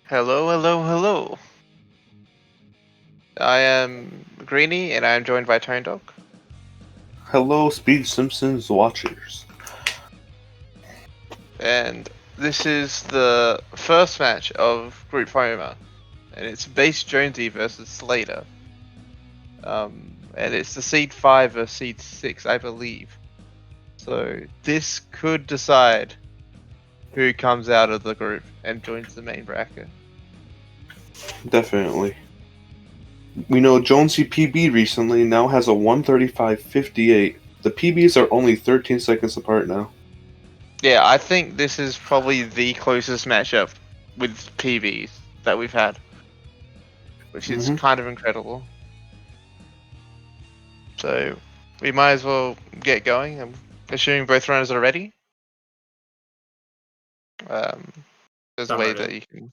Hello, hello, hello. I am Greeny, and I am joined by Tone Dog. Hello, Speed Simpsons watchers. And this is the first match of Group Homer, and it's BasedJonesy versus Slater. And it's the seed 5 versus seed 6, I believe. So this could decide who comes out of the group and joins the main bracket. Definitely. We know Jonesy PB recently now has a 135.58. The PBs are only 13 seconds apart now. Yeah, I think this is probably the closest matchup with PBs that we've had, which is kind of incredible. So we might as well get going. I'm assuming both runners are ready. There's a way that you can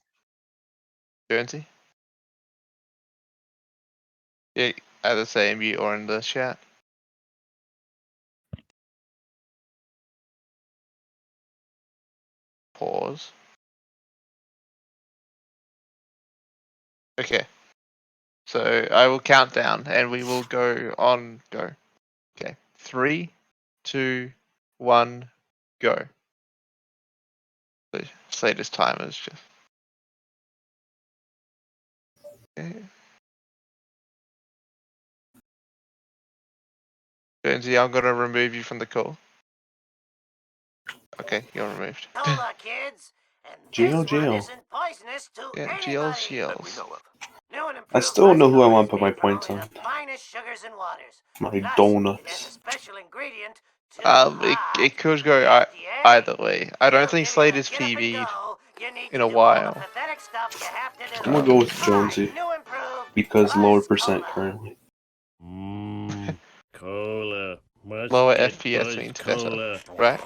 Jonesy. Yeah, either say in mute or in the chat. Pause. Okay. So I will count down and we will go on go. Okay. 3, 2, 1, go. So Slater's timer is just okay. Jonesy, I'm gonna remove you from the call. Okay, you're removed. Cola, kids. And Jail, this one jail. isn't poisonous to Yeah, anybody GLs. that we know of. New and I improved still don't know who I want to Ice put my Cola points is made on. of the finest sugars and waters. My Plus, It donuts. has a special ingredient too It hot could go for the FDA. either way. I don't It'll think give you Slater's the get up and PB'd go you need in to a do all the while. pathetic stuff you have to do. I'm gonna go with Try Jonesy new improved because lower Buzz percent Cola. currently. Cola. Must Lower get FPS Buzz means Cola. better, right?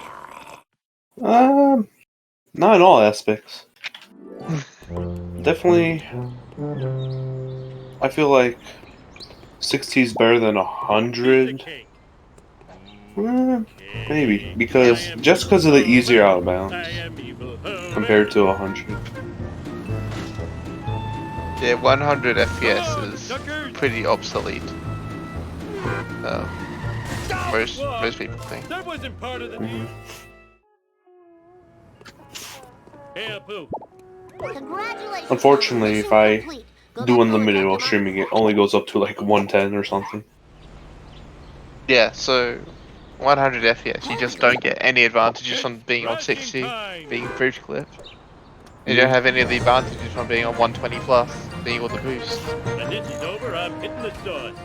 Not in all aspects. Definitely, I feel like 60 is better than 100. Maybe because of the easier out of bounds compared to 100. Yeah, 100 FPS is pretty obsolete. Most people think. That wasn't part of the deal. Hey, Pooh. Unfortunately, if I do unlimited while streaming, it only goes up to like 110 or something. Yeah, so 100 FPS, you just don't get any advantages from being on 60, being boost clip. You don't have any of the advantages from being on 120 plus, being able to boost. When this is over, I'm hitting the sauce.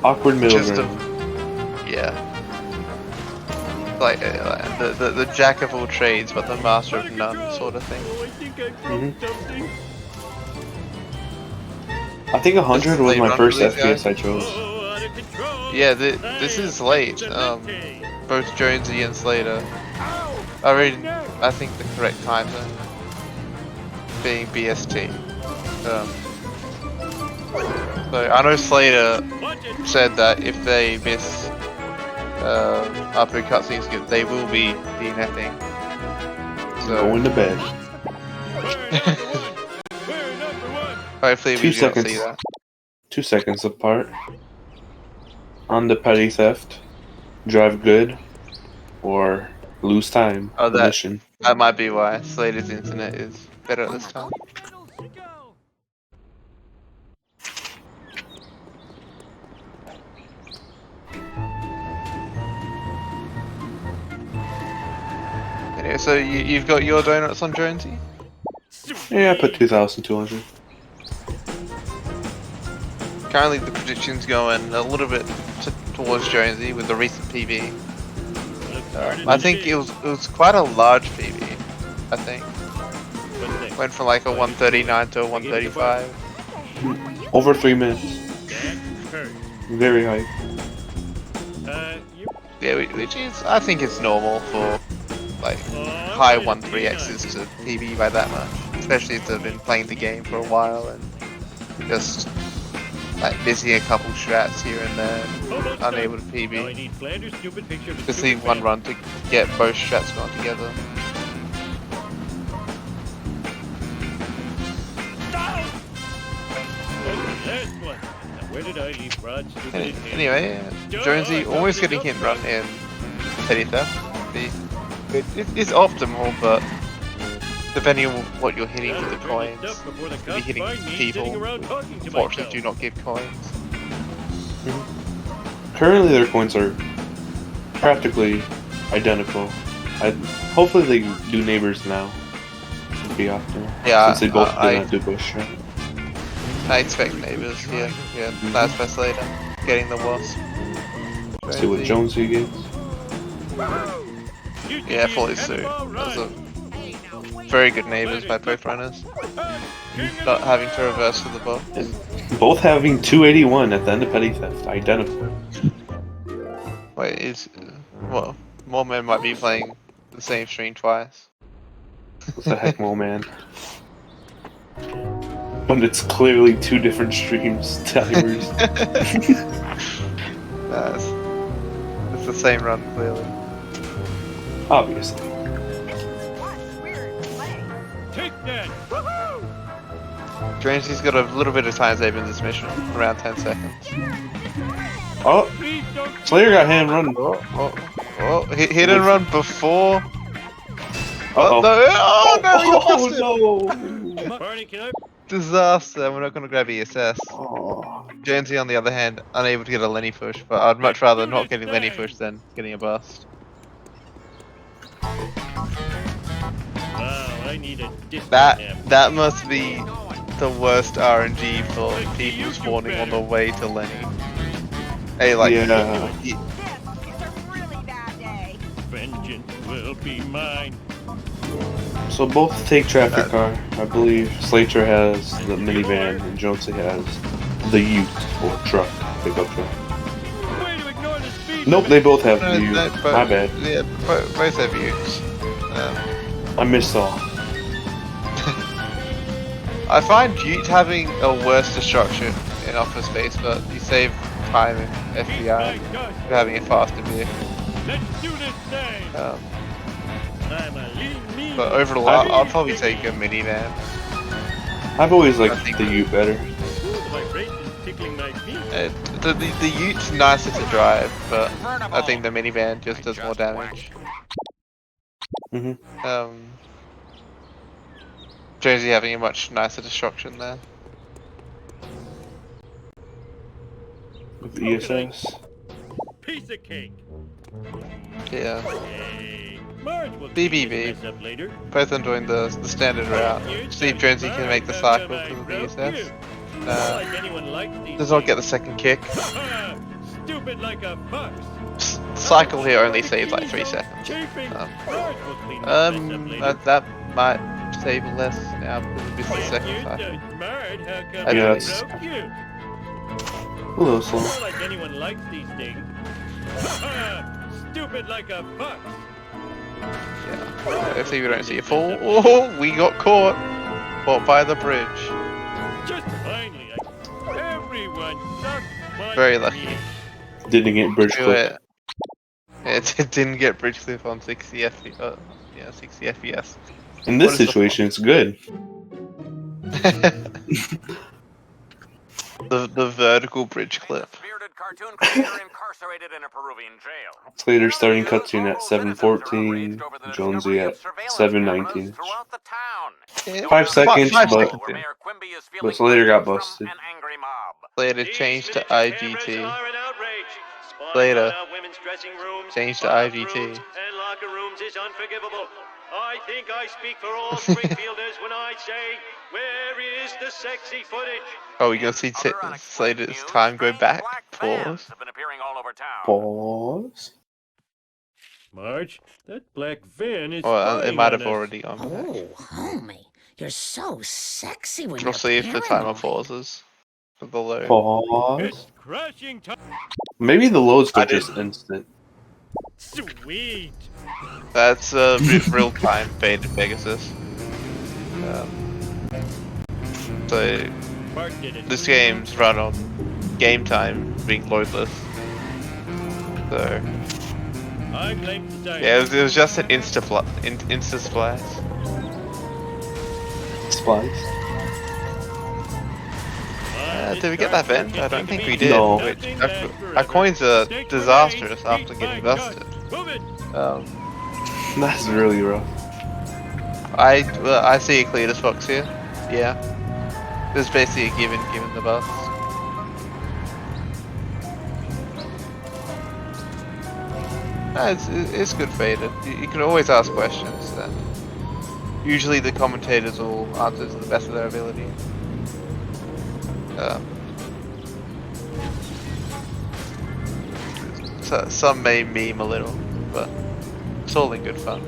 Awkward middle Just ground. Yeah. Like the jack of all trades, but the master of none sort of thing. Oh, I think I broke something. I think 100 was my first FPS I chose. Oh, out of control. Yeah, this is late. Both Jonesy and Slater. I think the correct time zone being BST. So I know Slater said that if they miss after cutscenes, they will be DNFing. So Going to bed. hopefully we do not see that. 2 seconds apart. On the petty theft, drive good, or lose time. Oh, the mission. That might be why Slater's internet is better at this time. Anyway, so you've got your donuts on Jonesy? Yeah, I put 2,200. Currently the prediction's going a little bit towards Jonesy with the recent PB. I think it was quite a large PB, I think. Went from like a 139 to a 135. Over 3 minutes. Very high. Yeah, which is, I think it's normal for like high 1.3x's to PB by that much. Especially if they've been playing the game for a while and just like missing a couple strats here and there, unable to PB. Just need one run to get both strats going together. did I leave Rod stupid in here? Anyway, Jonesy almost getting hit and run in petty theft. It's optimal, but depending on what you're hitting with the coins, if you're hitting people, unfortunately do not give coins. Currently, their coins are practically identical. Hopefully, they do neighbors now. Would be optimal. Yeah, since they both did not do bush. Right? I expect neighbors. Yeah. That's best later. Getting the wasp. Let's see what Jonesy gets. Yeah, fully suit. Those are very good neighbors by both runners. Not having to reverse for the ball. Both having 281 at the end of petty theft, identical. Wait, well, more men might be playing the same stream twice. What the heck, Mo man? When it's clearly two different streams, timers. It's the same run, clearly. Obviously. Take that! Jonesy's got a little bit of time save in this mission, around 10 seconds. Oh! Please don't Slater got hand run. Oh, hit and run before. Uh-oh. No! Oh no! You Oh, missed it! no! Barney, can I? Disaster. We're not going to grab ESS. Oh. Jonesy, on the other hand, unable to get a Lenny push, but I'd much rather not getting Lenny push than getting a bust. Wow, I need a discount nap. That must be the worst RNG for people spawning on the way to Lenny. Hey, like, Yeah. It's a really bad day. Vengeance will be mine. So both take traffic car. I believe Slater has the minivan and Jonesy has the Ute or truck, pickup truck. Way to ignore the speed Nope, limit. they both have the No, Ute. but- My bad. Yeah, both have Utes. I missed all. I find Ute having a worse destruction in office space, but you save time in FBI Keep my dust. for having a faster vehicle. Let's do this thing. I'm a lean, mean. But overall, I'll probably take a minivan. I've always liked I think- the Ute better. The vibration's tickling my feet. The Ute's nicer to drive, but I think the minivan just does more damage. hmm Jonesy having a much nicer destruction there. With the ESS. Piece of cake. Yeah, Hey, Marge will BBB. clean this mess up later. both enjoying the standard route. See if Jonesy can make the cycle for the ESS. Like anyone likes these Does not get the second kick. things. Stupid like a fox. Cycle here only saves like 3 seconds. Chafing. Um, Marge will clean this mess up later. that might save less now because it's the second Cute, cycle. Marge, how come I you're guess. so cute? A little slow. More like anyone likes these things. Stupid like a fox. Yeah. Hopefully we don't see a fall. Oh, we got caught. Caught by the bridge. Just finally, everyone sucks my Very lucky. dick. Didn't get bridge Do clip. it didn't get bridge clip on 60 FPS. 60 FPS. In this What is the- situation, it's good. the vertical bridge clip. Bearded cartoon creator incarcerated in a Peruvian jail. Slater starting cutscene at 7:14, Jonesy at 7:19. Throughout the town. Yeah, 5 seconds, five but- seconds Where in. Mayor Quimby is feeling Slater got from busted. An angry mob. Later changed to IGT. Later changed to IGT. And locker rooms is unforgivable. I think I speak for all Springfielders when I say, where is the sexy footage? Oh, you're gonna see Other Slater's unexplained time go strange back. black Pause. vans have been appearing all over town. Pause. Marge, that black van is Or it spying might on have us. already gone back. Oh, homie, you're so sexy when We'll you're see if the timer paranoid. pauses for the load. Pause. It's crashing time. Maybe the loads I are just instant. Sweet. That's real time beta Pegasus. So Bart did it. this game's run on game time being loadless. So I blame society. yeah, it was just an insta splice. Splice. Did we get that vent? I don't think we did. No. Which our coins are disastrous after getting busted. That's really rough. I see a clear box here. Yeah. This is basically a given the bus. It's good faded. You can always ask questions, and usually the commentators will answer to the best of their ability. So some may meme a little, but it's all in good fun.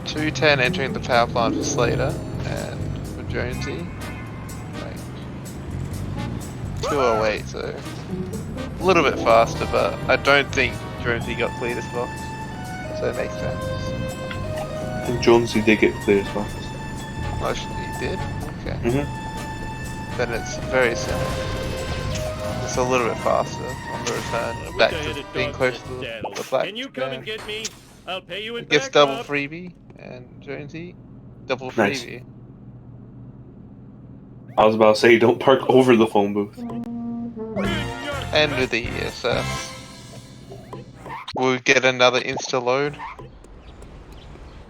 .210 entering the power plant for Slater and for Jonesy. Like 208, so a little bit faster, but I don't think Jonesy got clear this box, so it makes sense. I think Jonesy did get clear as well. Oh, he did? Okay. Then it's very similar. It's a little bit faster on the return, back to being close to the black. Can you come and get me? I'll pay you in Gets back double rub. freebie, and Jonesy, double Nice. freebie. I was about to say, don't park over the phone booth. And with the ESS. We'll get another insta load.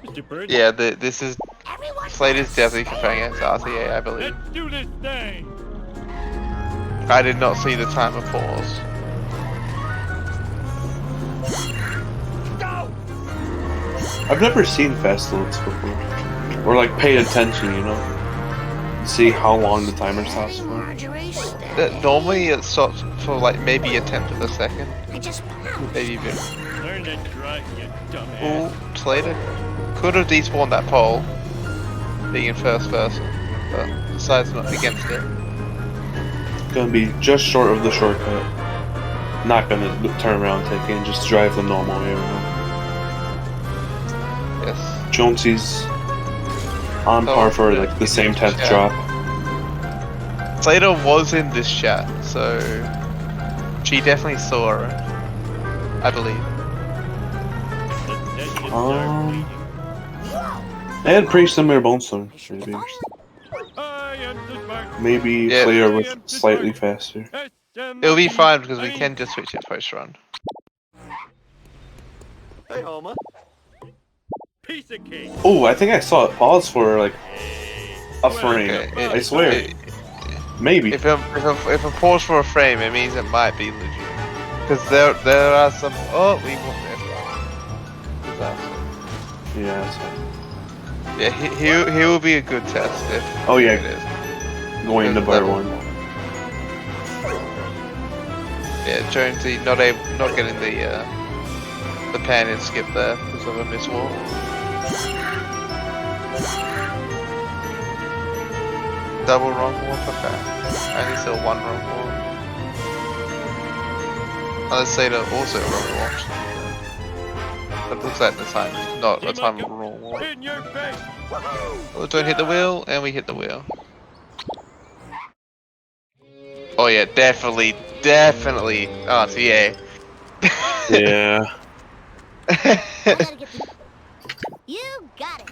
Mr. Bird, Yeah, this is Everyone Slater's definitely comparing against RTA, I believe. let's do this thing. I did not see the timer pause. I've never seen fast loads before. Or like paid attention, you know? See how long the timer stops for. Marjorie, stay. Normally it stops for like maybe a tenth of a second. I just promised. Maybe a bit. Learn to drive, you dumbass. Ooh, Slater could have despawned that pole, being in first person, but decides not against it. Gonna be just short of the shortcut. Not gonna turn around, take it, and just drive the normal way around. Yes. Jonesy's on Oh, par for yeah. like the same 10th Yeah. drop. Slater was in this chat, so she definitely saw it, I believe. Let that shit Um, start They had pretty similar bone storm. Maybe, bleeding. I am the smart maybe Yeah. Slayer was slightly faster. ASM. It'll be fine because we can just switch it post run. Hey, Homa. Piece of cake. Oh, I think I saw it pause for like a frame. Okay, I swear. Maybe. If a pause for a frame, it means it might be legit. Because there are some. Oh, we won't there. Disaster. Yeah, that's fine. Yeah, he will be a good test if. Oh, yeah. It is. Going to bar one. Yeah, Jonesy not getting the pan and skip there because of a miswalk. Double wrong walk, okay. Only still one wrong walk. Let's say that also wrong walk. That looks like the time, not a time of wrong walk. In your face. Oh, don't hit the wheel, and we hit the wheel. Oh yeah, definitely RTA. Yeah. I gotta get the... You got it.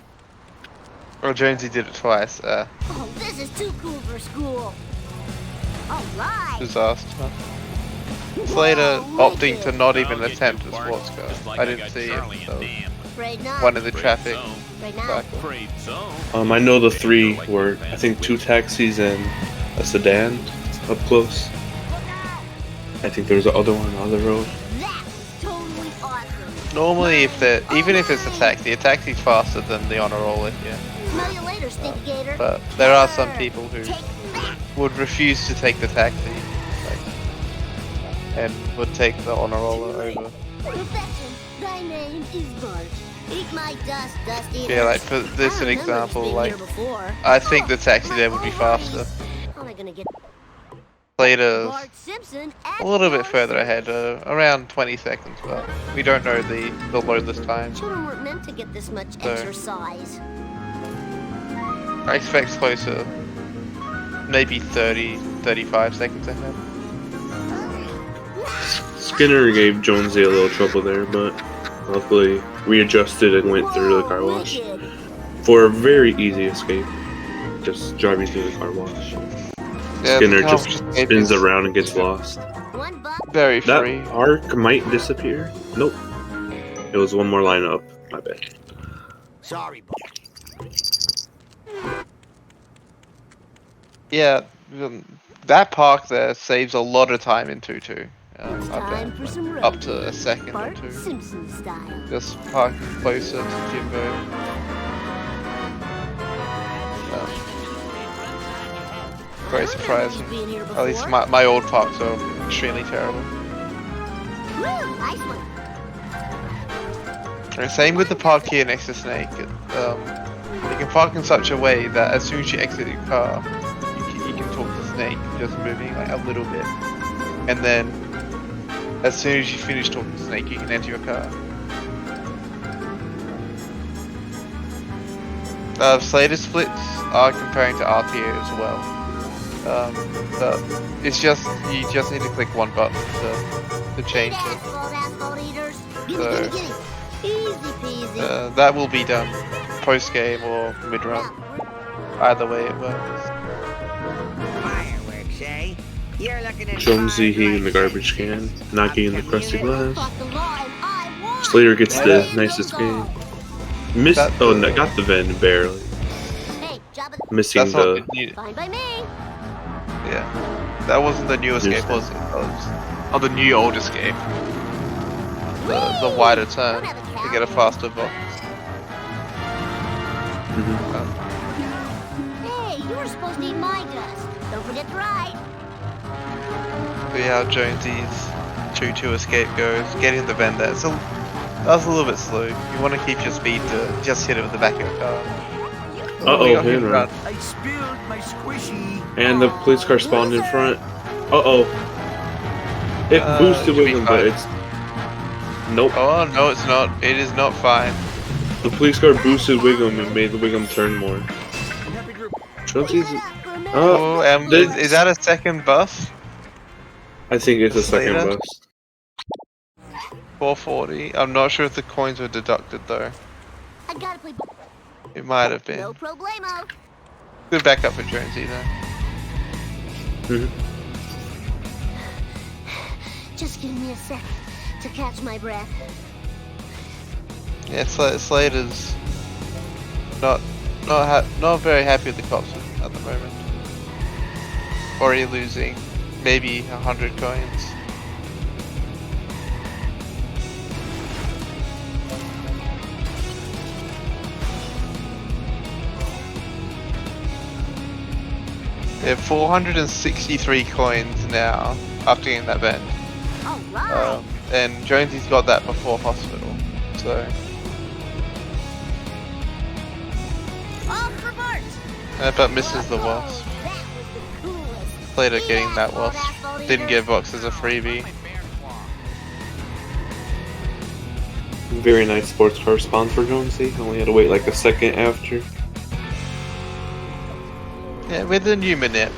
Well, Jonesy did it twice. Oh, this is too cool for school. All right. Disaster. Slater opting to not even attempt a sports car. I didn't see it. So Afraid not. one in the traffic Right now. cycle. I know the three were, I think, 2 taxis and a sedan up close. I think there was the other one on the road. That's totally awesome. Normally, even if it's a taxi's faster than the honor roll if you. Smell you later, Stinky Gator. But there are some people who would refuse to take the taxi, and would take the honor roller over. Perfection. Thy name is Bart. Eat my dust, Dusty. Yeah, like for this I an remember example, being like here before. I think the taxi there would be faster. How am I gonna get Slater's Bart Simpson at a little bit your further service? ahead, around 20 seconds, but we don't know the loadless time. Children weren't meant to get this much So- exercise. I expect closer, maybe 30, 35 seconds ahead. Skinner gave Jonesy a little trouble there, but luckily readjusted and went through the car wash for a very easy escape. Just driving through the car wash. Yeah, Skinner how just much escape spins is around and gets lost. very That free. arc might disappear. Nope. It was one more line up. My bad. Sorry, Yeah, that park there saves a lot of time in 2-2. I Time bet. for some road Up to a trip. second or Bart two. Simpson style. Just parking closer to Jimbo. Very surprising. At least my old parks are extremely terrible. Woo, nice one. And same with the park here next to Snake. You can park in such a way that as soon as you exit your car, you can talk to Snake, just moving like a little bit. And then, as soon as you finish talking to Snake, you can enter your car. Slater splits are comparing to RTA as well. But it's just, you just need to click one button to change it. Asphalt eaters. So, Easy peasy. that will be done post game or mid run. Either way it works. fireworks, eh? You're looking at Jonesy heating the garbage can, knocking in the crusty glass. Slater gets the nicest game. Oh, no, got the Ven barely. Hey, job of Missing That's not the. the new. fine by me. Yeah, that wasn't the new escape, was it? That was the new old escape. The wider turn to get a faster box. Hey, you were supposed to eat my dust. Don't forget to ride. See how Jonesy's 2-2 escape goes. Getting the Ven there. So that was a little bit slow. You want to keep your speed to just hit it with the back of your car. Uh-oh, We got hit him and run. run. I spilled my squishy. And the police car spawned in front. Uh-oh. It boosted should be with him, but fine. it's... Nope. Oh no, it's not. It is not fine. The police car boosted Wiggum and made the Wiggum turn more. Jonesy's... Oh, is that a second buff? I think it's a second Slater? bust. 440. I'm not sure if the coins were deducted though. I gotta play. It might have been. No problemo. Good backup for Jonesy though. Just give me a sec to catch my breath. Yeah, Slater's not very happy with the cops at the moment. Already losing maybe 100 coins. They have 463 coins now after getting that bend. All right. And Jonesy's got that before hospital, so. Off for Bart. But misses the wasp. That was the coolest. Slater getting that wasp. Didn't get boxed as a freebie. Very nice sports car spawn for Jonesy. Only had to wait like a second after. Yeah, with the new manip,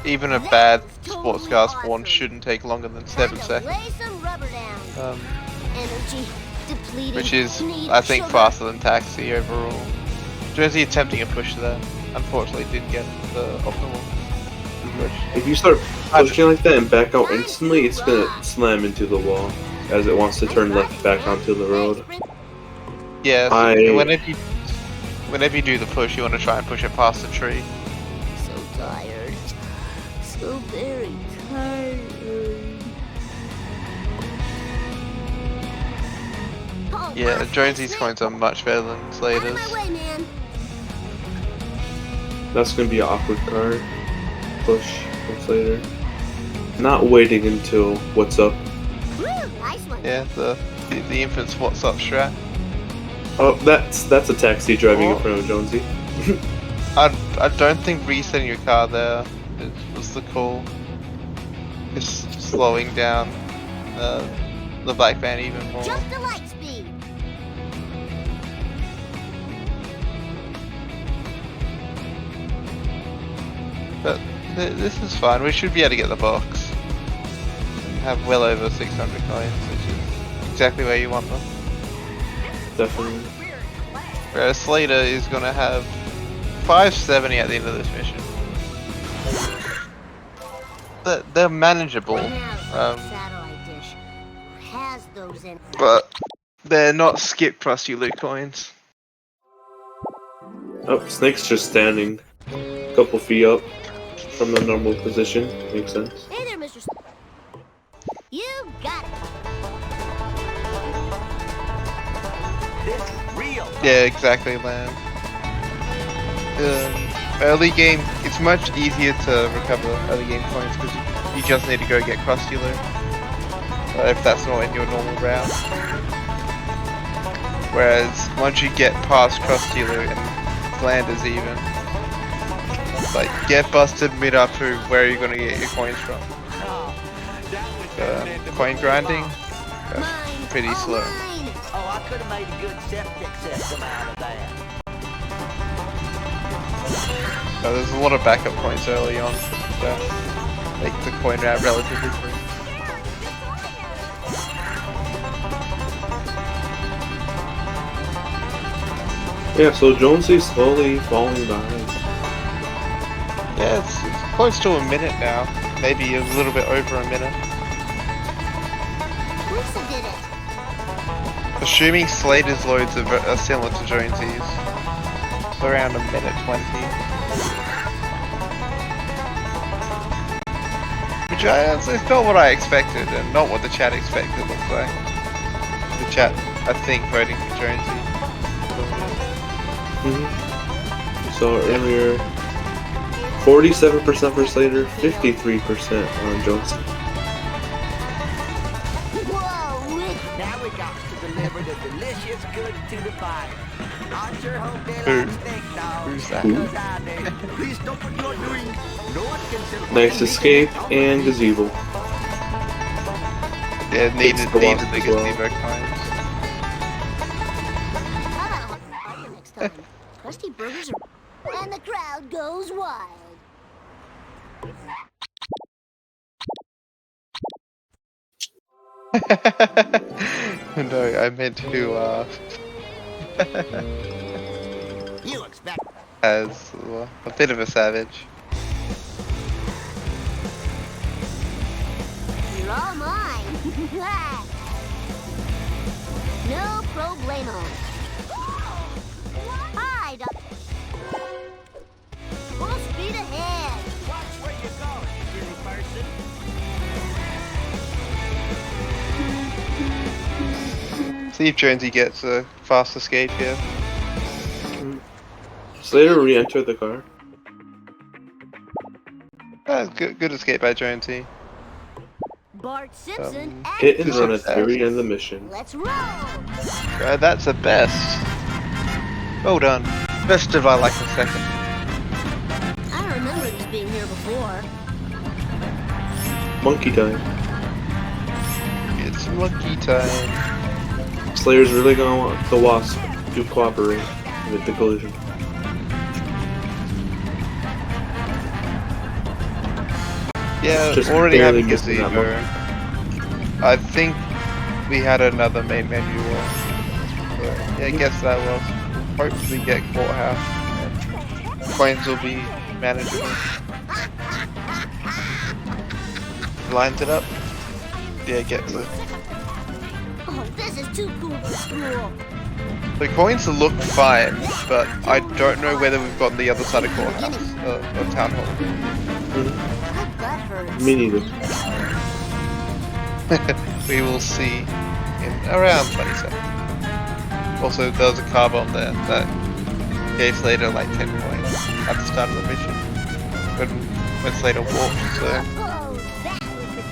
even a bad sports car spawn shouldn't take longer than 7 seconds. Lay some rubber down. Energy depleting. Which is, Need I think, sugar. faster than Taxi overall. Jonesy attempting a push there, unfortunately didn't get the optimal push. If you start pushing like that and back out instantly, it's gonna slam into the wall as it wants to turn left back onto the road. Yeah, so I- whenever you do the push, you want to try and push it past the tree. So tired. So very tired. Oh, Yeah, Bart, Jonesy's that's coins are much better than it. Out Slater's. of my way, man. That's gonna be an awkward card. Push later. Not waiting until what's up. Woo, nice one. Yeah, the infant what's up strat. Oh, that's a taxi driving in front of Jonesy. I don't think resetting your car there was the call. Just slowing down the black van even more. Just a light speed. But this is fine. We should be able to get the box. And have well over 600 coins, which is exactly where you want them. Definitely. Whereas Slater is gonna have 570 at the end of this mission. They're manageable, Satellite dish has those in. but they're not skip crusty loot coins. Oh, Snake's just standing a couple feet up from the normal position. Makes sense. Hey there, Mr. You got it. Yeah, exactly, Lamb. Early game, it's much easier to recover early game coins because you just need to go get crusty loot. If that's not in your normal route. Whereas once you get past crusty loot and Flanders even, like get busted mid up to where you're gonna get your coins from. Coin grinding, that's pretty slow. Oh, I could have made a good septic system out of that. There's a lot of backup points early on that make the coin route relatively free. Yeah, so Jonesy's slowly falling behind. Yeah, it's close to a minute now. Maybe a little bit over a minute. Lisa did it. Assuming Slater's loads are similar to Jonesy's. Around a minute 20. Which it's not what I expected and not what the chat expected, looks like. The chat, I think, voting for Jonesy. So earlier, 47% for Slater, 53% on Jonesy. Whoa, Now we got to deliver the delicious goods to the buyer. I sure hope they Who? like steak, dog. Who's that? Because I do. Please stop what you're doing. No one can celebrate Nice escape and gazebo. Yeah, needed the the wasp as well. gazebo coins. how about a fire next time? Crusty burgers are... And the crowd goes wild. No, I meant to, You expect. as a bit of a savage. You're all mine. No problemo. Hi, Doc. Full speed ahead. Watch where you're going, silly person. See if Jonesy gets a fast escape here. Slater re-entered the car. Good escape by Jonesy. Bart Simpson at Hit and the run at the very service. end of the mission. Let's roll. That's a best. Well done. Best of I like the second. I don't remember this being here before. Monkey time. It's lucky time. Slayer's really gonna want the Wasp to cooperate with the collision. Yeah, Just already barely having missing that gazebo. I think we had another main menu wall. So, yeah, I guess that will hopefully get courthouse. Coins will be manageable. Lines it up. Yeah, gets it. Oh, this is too cool for school. The coins look fine, but I don't know whether we've got the other side of courthouse or town hall. My butt hurts. Me neither. We will see in around 20 seconds. Also, there was a car bomb there that gave Slater like 10 points at the start of the mission when Slater walked, so Oh, that was the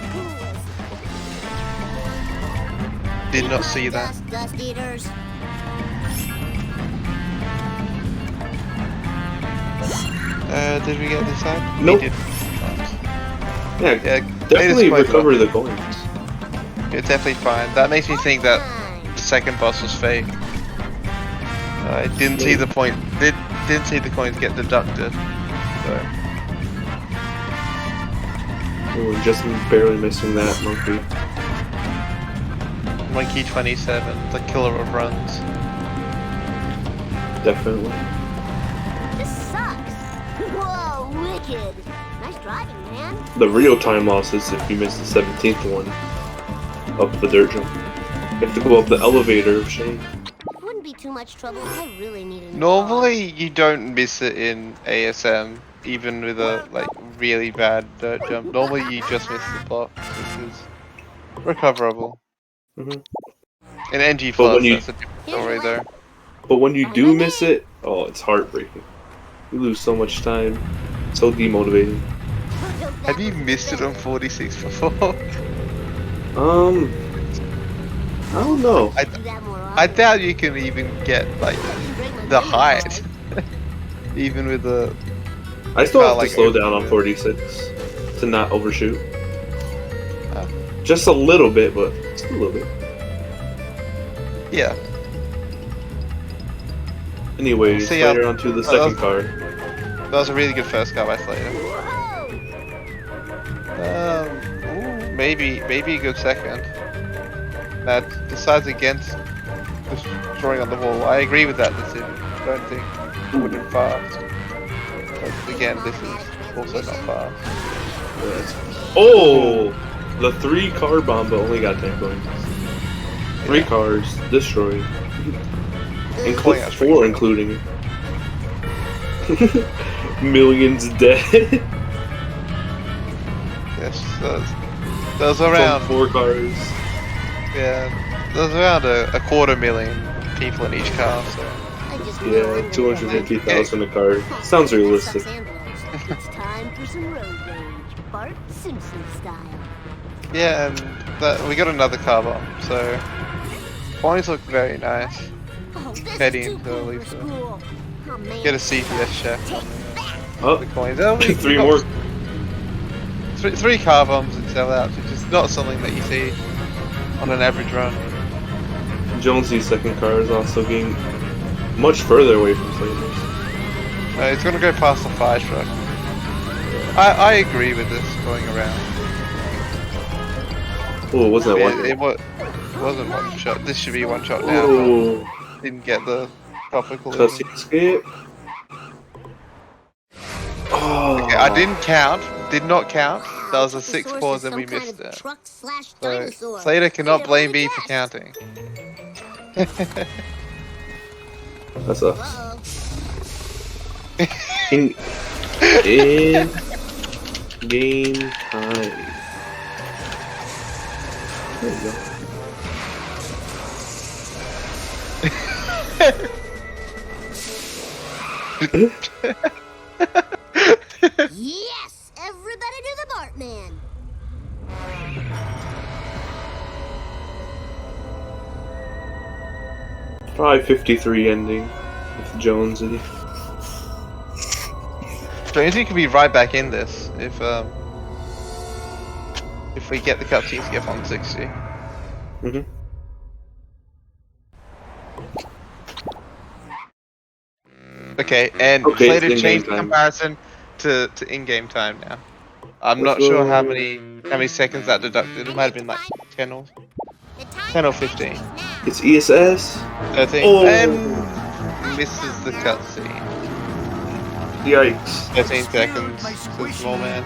coolest. did not see that. Dust eaters. Did we get this side? Nope. We did. Yeah, Yeah, definitely latest point recover the coins. It's definitely fine. That makes me think that the second boss was fake. I didn't see the point. Didn't see the coins get deducted. So We were just barely missing that monkey. Monkey 27, the killer of runs. Definitely. This sucks. Whoa, wicked. Nice driving, man. The real time loss is if you miss the 17th one. Up the dirt jump. You have to go up the elevator, Shane. Wouldn't be too much trouble. I really need a new Normally, you don't miss it in ASM, even with a like really bad dirt jump. Normally, you just miss the block, which is recoverable. Mhm. In NG But when Plus, you- that's a different story though. But when you do miss it, oh, it's heartbreaking. You lose so much time. So demotivating. car. Have you missed it on 46 before? I don't know. I doubt you can even get like the height, even with the. I still have to like, slow down on 46 to not overshoot. Oh. Just a little bit, but just a little bit. Yeah. Anyway, See, later on to the second car. That was a really good first car by Slater. Ooh, maybe a good second. That decides against destroying on the wall. I agree with that decision. I don't think it would have fast. But again, this is also not fast. Oh! The 3-car bomb, but only got 10 coins. 3 cars destroyed. Pulling out 4 including. Millions dead. Yes, there's around. From 4 cars. Yeah, there's around a 250,000 people in each car. So. Yeah, 250,000 a car. Sounds realistic. It's time for some road rage, Bart Simpson style. Yeah, and we got another car bomb. So points look very nice. Oh, this Heading is too into cool the for Lisa. school. Oh, man. Get a CPS check on Oh, the coins. Oh, we 3 got more. Three car bombs and sellouts, which is not something that you see on an average run. Jonesy's second car is also getting much further away from Slater's. It's gonna go past the fire truck. I agree with this going around. Oh, wasn't that one? It wasn't one shot. This should be one shot now. Oh, But didn't get the proper collision. cussy escape. Oh, Okay, I didn't count. Did not count. That was a The 6 source pause is and we some kind missed of it. So truck/dinosaur. Slater cannot Who blame would've me for guessed? counting. that sucks. Uh-oh. In game time. There you go. Yes! Everybody do the Bartman! 5:53 ending with Jonesy. Jonesy could be right back in this if we get the cutscenes to get 160. Mm-hmm. Okay, and Okay, Slater in-game changed the time. comparison to in-game time now. I'm Let's not sure go. how many seconds that deducted. It might have been like 10 or 15. It's ESS. 13. Oh. And misses the cutscene. Yikes. 13 seconds to the small man.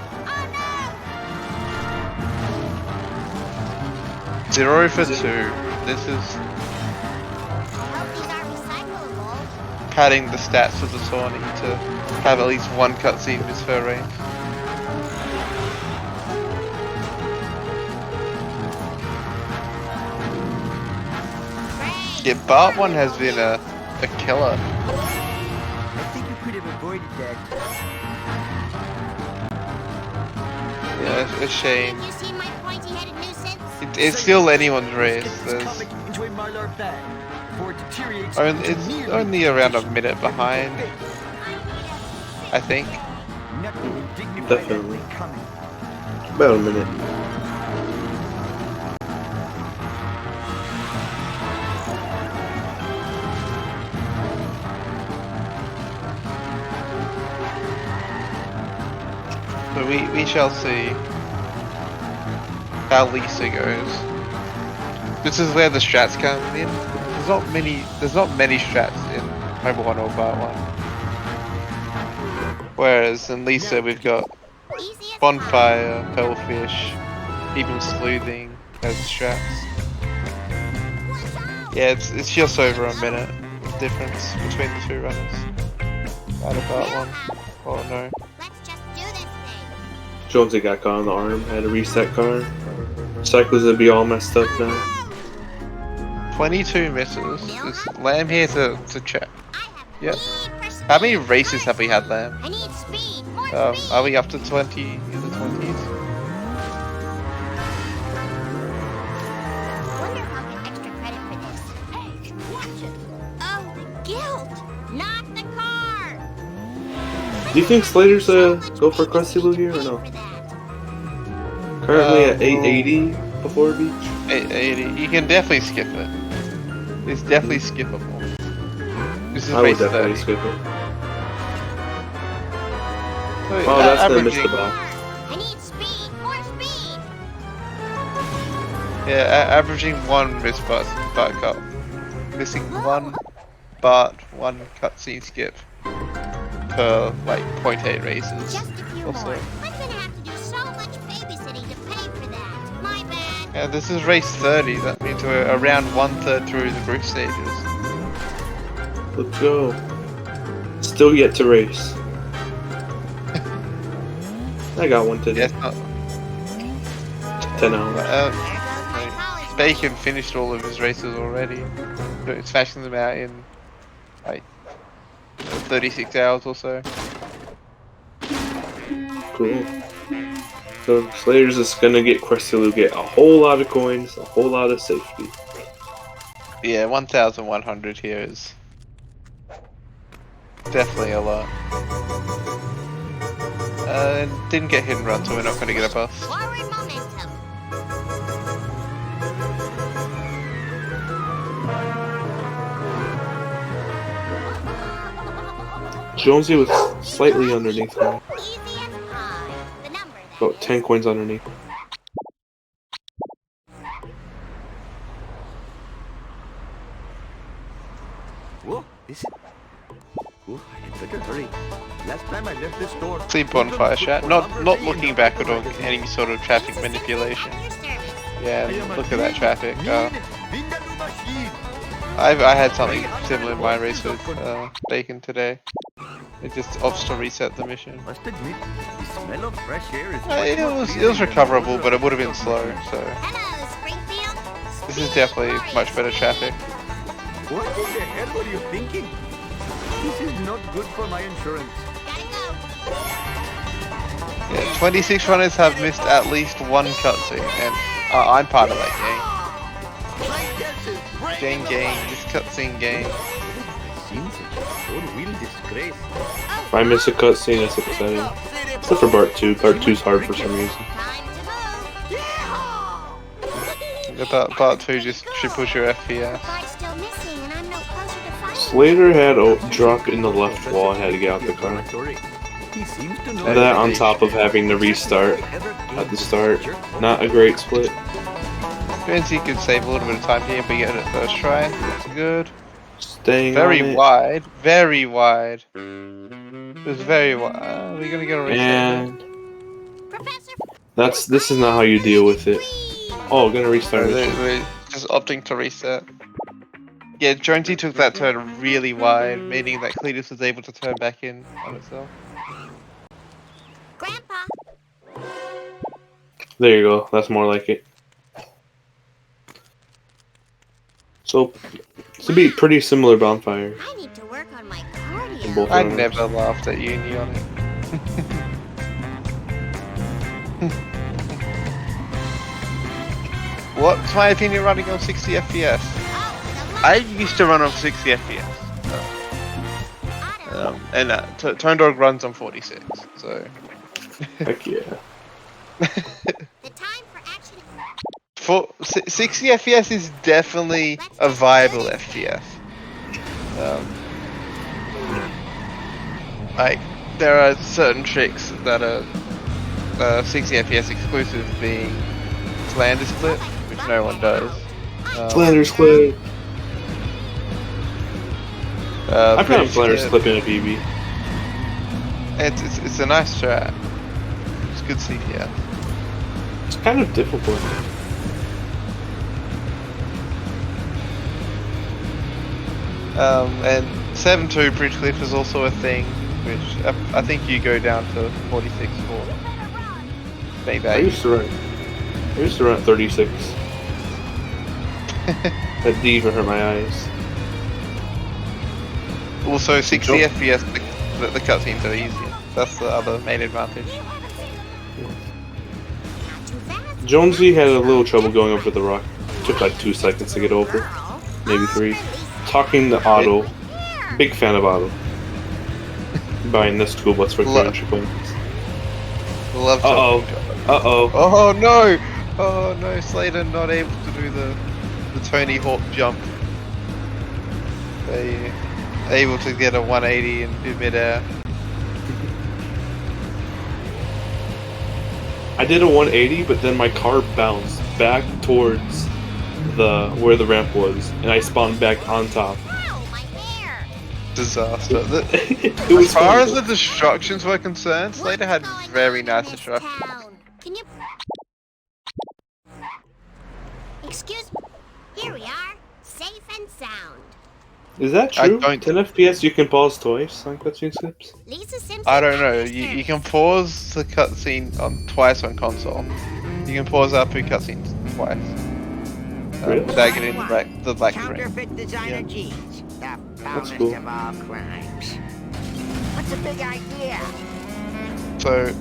0 for 2. This is padding the stats of the Tawny to have at least one cutscene miss her range. Yeah, Bart one has been a killer. I think you could have avoided that. Yeah, it's a shame. You see my pointy-headed nuisance? It's still anyone's race. Let's get this There's comic into a Mylar bag before it deteriorates into it's merely only around a minute behind, I think. Nothing will dignify Definitely. that coming. About a minute. So we shall see how Lisa goes. This is where the strats come in. There's not many strats in Mobile 1 or Part 1. Whereas in Lisa we've got Easy as Bonfire, Hellfish, even Sleuthing as strats. Yeah, it's just over a minute difference between the two runners. Out of Part 1. Oh no. Let's just do this thing. Jonesy got caught on the arm, had to reset car. Cycles would be all messed up now. 22 misses. Is Lamb here to check? I have Yep. need for speed. How many races have we had, Lamb? I need speed. More speed. Are we up to 20 in the 20s? Wonder if I'll get extra credit for this. Hey, watch it. Oh, the guilt. Not the car. Do you think Slater's So much go for babysitting Crusty Lou to here or pay no? for that. Currently at well- 880 before beach. 880. You can definitely skip it. It's definitely skippable. This is I would race definitely 30. skip it. So, Oh, that's gonna miss the averaging- ball. I need speed. More speed. Yeah, averaging one miss but cut. Missing one one cutscene skip per like 0.8 races. Just a few Also. more. I'm gonna have to do so much babysitting to pay for that. My bad. Yeah, this is race 30. That means we're around 1/3 through the group stages. Let's go. Still yet to race. I got one today. Yes, not, 10 hours. There goes my college Bacon finished all of his races already. He's smashing them out in like 36 hours or so. Cool. So Slater's is gonna get Crusty Lou, get a whole lot of coins, a whole lot of safety. Yeah, 1,100 here is definitely a lot. Didn't get hit and run, so we're not going to get a buff. Forward momentum. Jonesy was slightly underneath me, Easy as pie. The number that about 10 coins underneath. Whoa, is it? Oh, I had better hurry. Last time I left this store. See bonfire chat. Not looking back at any sort of traffic manipulation. at your service. Yeah, look at that traffic. I had something similar in my race with Bacon today. It just opts to reset the mission. Must admit, the smell of fresh air is It was recoverable, but it would have been slow. So Hello, Springfield. this is definitely much better traffic. What in the hell were you thinking? This is not good for my insurance. Gotta go. Yeah, 26 runners have missed at least one cutscene, and I'm part of that gang. This cutscene gang. Seems such a four-wheel disgrace. If I miss a cutscene, that's upsetting. Except for Part 2. Part 2's hard for some reason. Time to move. Part 2 just triples your FPS. Fight's still missing, and I'm no closer to finding. Slater had a drop in the left wall and had to get out the car. He seems to know That on top of having to restart at the start. Not a great split. Jonesy could save a little bit of time here if we get it first try. That's good. Staying Very on it. wide. Very wide. It was very wide. We're gonna get a reset. And Professor. this is not how you deal with it. Oh, gonna restart it. We're just opting to reset. Yeah, Jonesy took that turn really wide, meaning that Cletus was able to turn back in on itself. Grandpa. There you go. That's more like it. So, it's to be pretty similar bonfires. I need to work on my in cardio. both I runners. never laughed at uni on it. What's my opinion running on 60 FPS? Oh, I used to run on 60 FPS. And Tone Dog runs on 46, so... Heck yeah. the time for action. For 60 FPS is definitely a viable FPS. Like there are certain tricks that are 60 FPS exclusive, being Slander split, which no one does. Flanders clip. I've got a British Flanders clip. clip in a BB. It's a nice strat. It's good CPF. It's kind of difficult. And 7-2 bridge cliff is also a thing, which I think you go down to 46 for maybe. I used to run 36. That didn't even hurt my eyes. Also 60 Jump. FPS, the cutscenes are easier. That's the other main advantage. Jonesy had a little trouble going over the rock. Took like 2 seconds to get over. Maybe 3. Talking to Otto. Big fan of Otto. Buying this school bus for 300 coins. Love Uh-oh. Uh-oh. Oh no! Oh no, Slater not able to do the Tony Hawk jump. They able to get a 180 in midair. I did a 180, but then my car bounced back towards where the ramp was, and I spawned back on top. Ow, my hair. Disaster. It was As far as fun. the destructions were concerned, Slater had What's going very on nice in this destruction. town? Can you... Excuse me. Here we are, safe and sound. Is that I true? don't- 10 FPS you can pause twice on cutscene skips? Lisa Simpson. I don't know. You can pause the cutscene twice on console. You can pause ARPU cutscenes twice. Really? Without getting the black screen. Counterfeit designer Yeah. jeans. The That's foulest cool. of all crimes. What's the big idea? So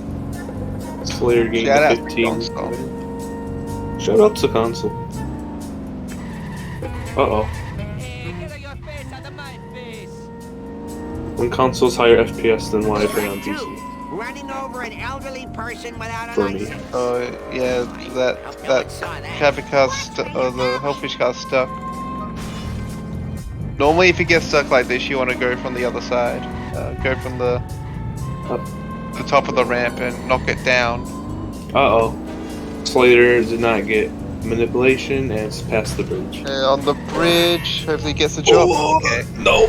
Slayer gained Shout out to 15. console. Shout out to console. Uh-oh. When consoles higher FPS than what I play on PC. Running over an elderly person without a For me. license. yeah, that cabin car's or the hellfish car's stuck. Normally, if it gets stuck like this, you want to go from the other side. Go from the top of the ramp and knock it down. Uh-oh. Slater did not get manipulation and it's past the bridge. On the bridge, hopefully he gets the job. Okay, No!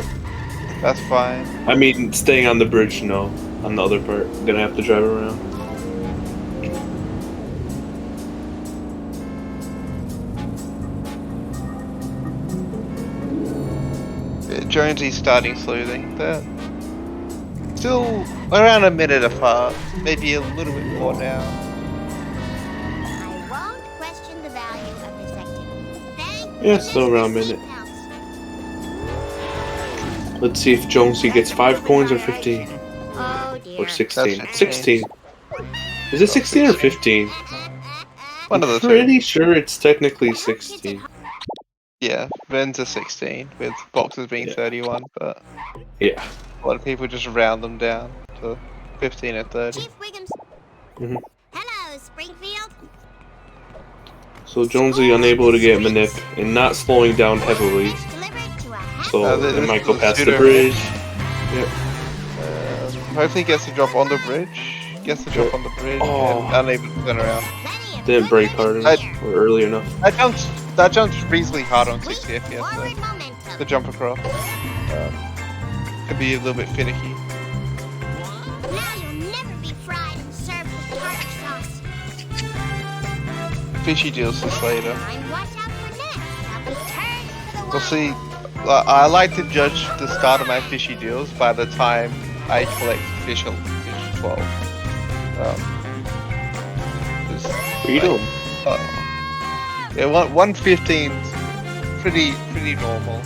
that's fine. I mean, staying on the bridge, no. On the other part, gonna have to drive around. Jonesy's starting sleuthing. They're still around a minute apart, maybe a little bit more now. I won't question the value of this activity. Thank Yeah, still around a minute. Let's see if Jonesy gets 5 coins or 15. Oh dear. Or 16. That's 16. Is it 16 or 15? One of the two. Pretty sure it's technically 16. Yeah, Ben's a 16 with boxes being Yeah. 31, but Yeah. a lot of people just round them down to 15 and 30. Chief Wiggums. Mhm. Hello, Springfield. So Jonesy unable to get manip and not slowing down heavily. Delivered to a half- So this it might is go the past the pseudo- bridge. Yep. Hopefully he gets the drop on the bridge. Gets the drop on the bridge Oh. and unable to turn around. Plenty of Didn't break hard enough I- or early enough. That jump's reasonably hard on 60 FPS forward though. momentum. The jump across. Could be a little bit finicky. Now you'll never be fried and served with tartar sauce. Fishy deals this later. And watch out for next. I'll be turned to the We'll wall. see. I like to judge the start of my fishy deals by the time I collect fish 12. 'Cause, Freedom. yeah, 115 's pretty normal.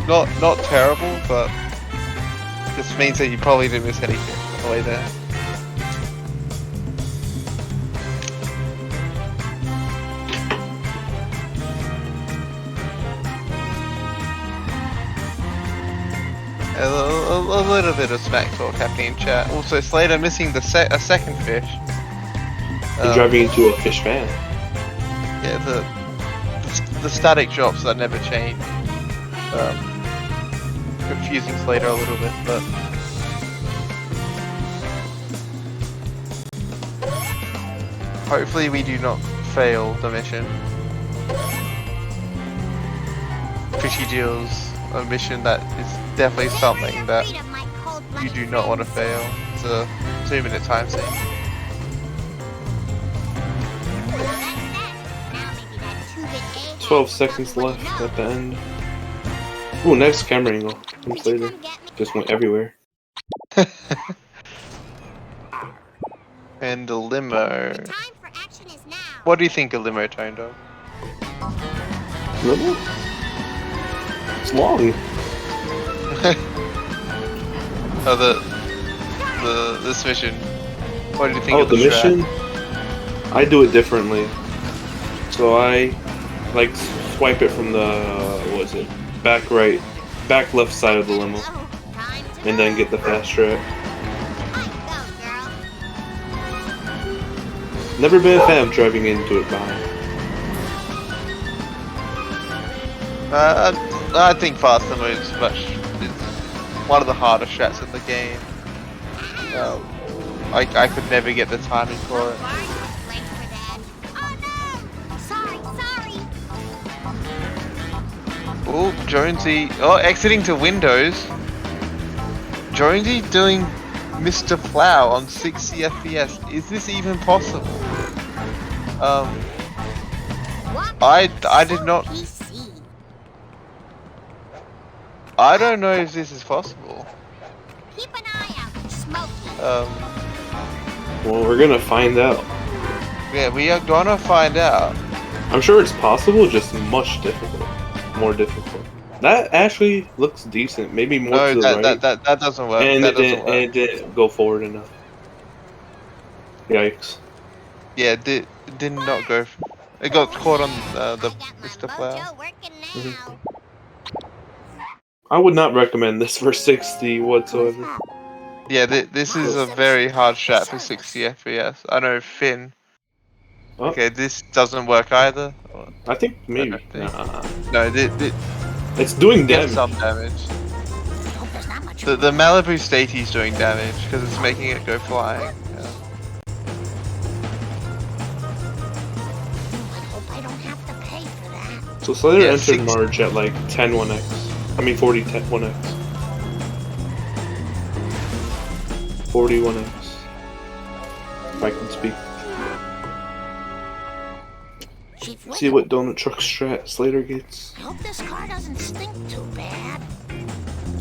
Not terrible, but this means that you probably didn't miss anything on the way there. A little bit of smack talk happening in chat. Also, Slater missing a second fish. And driving into a fish fan. Yeah, the static drops that never change. Confusing Slater a little bit, but hopefully we do not fail the mission. Fishy Deal's a mission that is definitely something that you do not want to fail. It's a 2-minute time sink. Now 12 seconds left at the end. Ooh, next camera angle. From Slater. Just went everywhere. And the limo. The time for action is now. What do you think of limo, Tone Dog? Little? It's long. Oh, this mission. What do you think Oh, of the mission? I do it differently. So I like swipe it from the what is it? Back right, back left side of the limo, Oh, time to and then get the fast track. go, girl. Never been a fan of driving into it behind. I think fast limo is one of the harder strats in the game. I could never get the timing for it. Late for that. Oh no! Sorry. Oh, Jonesy. Oh, exiting to Windows. Jonesy doing Mr. Plow on 60 FPS. Is this even possible? I did not. PC. I don't know if this is possible. Keep an eye out for Smokey. Well, we're gonna find out. Yeah, we are gonna find out. I'm sure it's possible, just much difficult, more difficult. That actually looks decent. Maybe more No, to the right. that doesn't work. And that it doesn't didn't, work. and it didn't go forward enough. Yikes. Yeah, it did not go. It got caught on the I got my Mr. Plow. mojo working now. I would not recommend this for 60 whatsoever. Yeah, this is a very hard strat for 60 FPS. I know Finn. Oh. Okay, this doesn't work either. I think maybe. I don't think. Nah. No, It's doing get damage. some damage. Hope there's not much. The Malibu Staty's doing damage because it's making it go flying. Yeah. I hope I don't have to pay for that. So Slater Yeah, entered 60. Marge at like 10 1x. I mean 40 10 1x. 40 1x. If I can speak. Chief See what donut truck strat Slater gets. I hope this car doesn't stink too bad.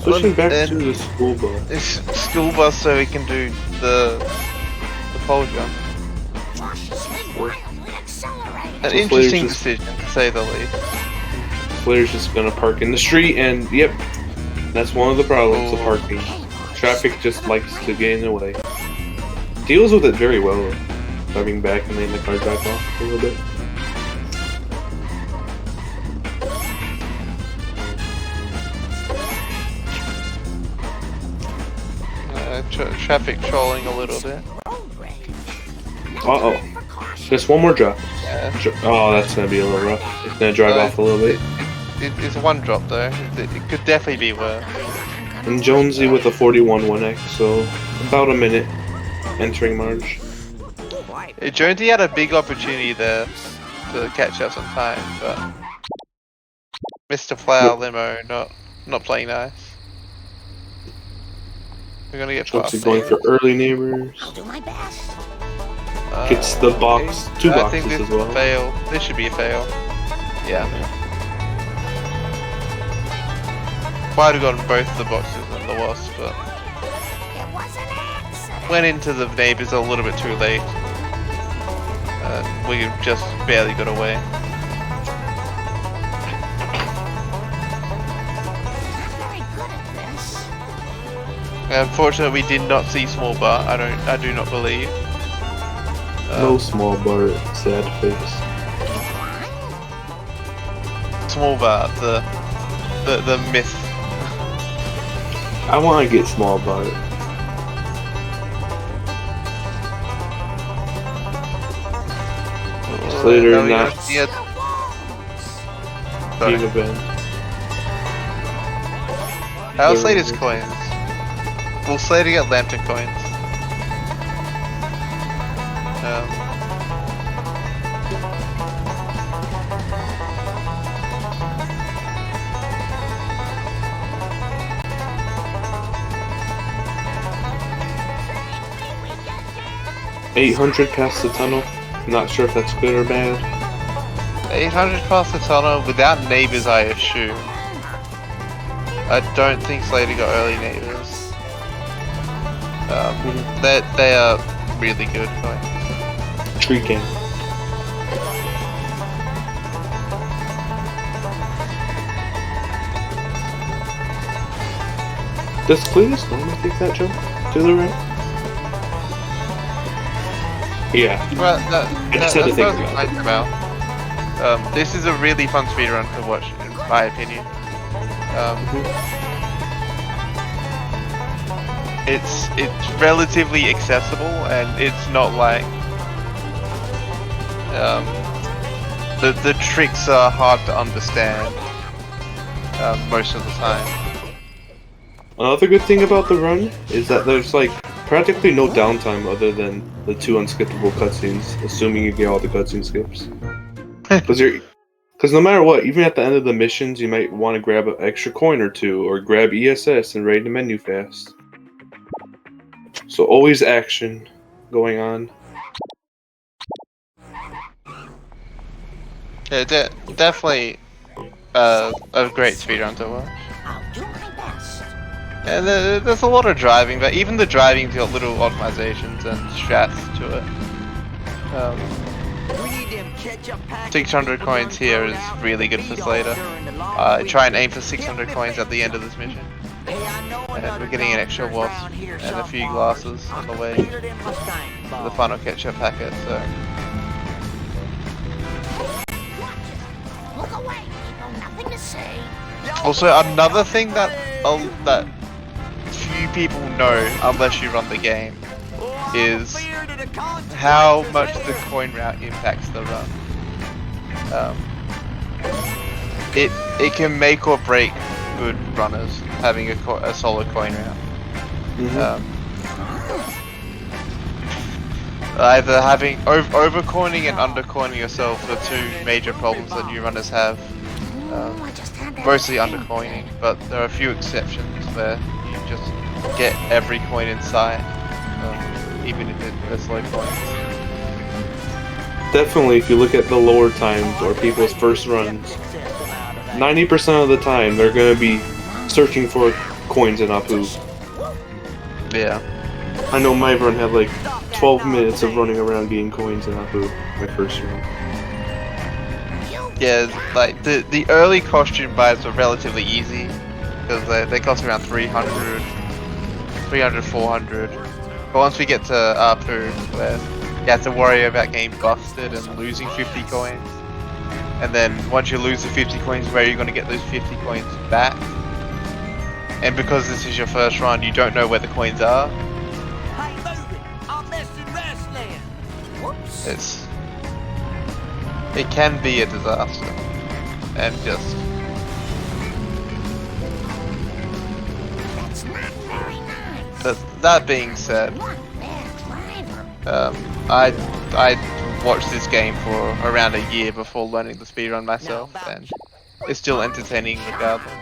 Switching back and- to the school bus. It's school bus so we can do the pole jump. Cautiously, wildly accelerate. An So interesting Slater's just- decision to say the least. Slater's just gonna park in the street, and yep, that's one of the problems of Oh. parking. Traffic just likes to get in the way. Deals with it very well, though. Driving back and letting the car drive off a little bit. Traffic trolling a little bit. Road rage. Uh-oh. Just one more drop. Yeah. Oh, that's gonna be a little rough. It's gonna drive off a little bit. It's one drop though. It could definitely be worse. And Jonesy with a 41 1x, so about a minute entering Marge. Jonesy had a big opportunity there to catch up some time, but Mr. Plow limo not playing nice. We're gonna get past Jonesy going for early neighbors. I'll do my best. Gets the box, two I think boxes this as well. is a fail. This should be a fail. Yeah. Might have gotten both the boxes and the wasp, but It was an accident. went into the neighbors a little bit too late. We just barely got away. Not very good at this. Unfortunately, we did not see small bar. I do not believe. No small bar, sad face. Small bar, the myth. I want to get small bar. Slater Now we not gotta see it. being Sorry. a band. How's Slater's coins? Will Slater get lantern coins? 800 past the tunnel. Not sure if that's good or bad. 800 past the tunnel without neighbors, I assume. I don't think Slater got early neighbors. They are really good coins. Tree game. Does Cletus normally take that jump to the right? Yeah. Well, I just had to think about it. This is a really fun speedrun to watch, in my opinion. It's relatively accessible, and it's not like the tricks are hard to understand most of the time. Another good thing about the run is that there's like practically no downtime other than the 2 unskippable cutscenes, assuming you get all the cutscene skips. Because no matter what, even at the end of the missions, you might want to grab an extra coin or 2, or grab ESS and raid the menu fast. So always action going on. Yeah, definitely a great speedrun to watch. I'll do my best. And there's a lot of driving, but even the driving's got little optimizations and strats to it. We need them ketchup packets 600 to coins burn here thrown is out really good for feed off Slater. during the long Try and weekend. aim for 600 coins at the end of this mission. Hey, I know And another we're getting an extra doctor's wasp around here and a few somewhere. glasses on the way Peter them Mustang for the balls. final ketchup packet, so... Look away. No, nothing to say. Also, another thing that few people know, unless you run the game, is how much the coin route impacts the run. It can make or break good runners having a solid coin route. Either having over-coining and under-coining yourself are 2 major problems that new runners have. I just had that Mostly thing. under-coining, but there are a few exceptions where you just get every coin in sight, even if they're slow coins. Definitely, if you look at the lower times or people's first runs, 90% of the time they're going to be searching for coins in Apu. Yeah. I know my run had like 12 minutes of running around getting coins in Apu, my first run. Yeah, like the early costume buys were relatively easy because they cost around 300, 400. But once we get to Apu, where you have to worry about getting busted and losing 50 coins, and then once you lose the 50 coins, where are you going to get those 50 coins back? And because this is your first run, you don't know where the coins are. Hey, move it. I'm missing wrestling. Whoops. It can be a disaster, and just That's not very nice. that being said, One bad driver. I watched this game for around a year before learning the speedrun myself, and it's still entertaining regardless.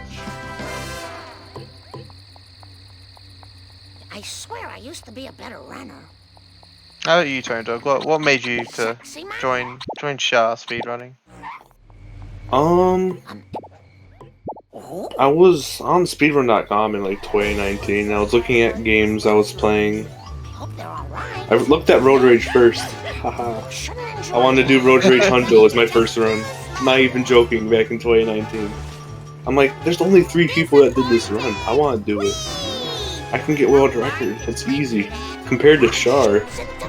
I swear I used to be a better runner. How about you, Tone Dog? What made you to Sexy man. join Shah speedrunning? I was on speedrun.com in like 2019. I was looking at games I was playing. Hope they're alright. I looked at Road Rage first. Haha. I wanted to do Road Rage Hunto as my first run. Not even joking, back in 2019. I'm like, there's only 3 people that did this run. I want to do it. I can get world record. It's easy. Compared to Char,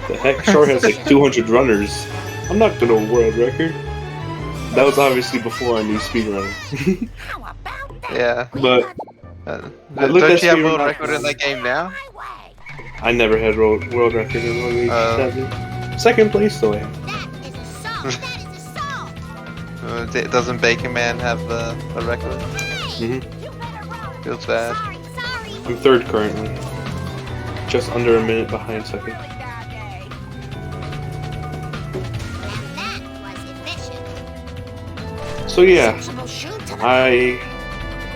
the heck, Char has like 200 runners. I'm not gonna world record. That was obviously before I knew speedrunning. How about that? Yeah, But I looked don't at you have speedrun world dot record in that game now? My way. I never had world record in Road Rage 7. Second place though. That is assault. That is assault. Doesn't Bacon Man have a record? Mhm. You better run. Feels bad. Sorry. I'm 3rd currently. Just under a minute behind 2nd. And that was efficient. So yeah, Sensible shoot to the I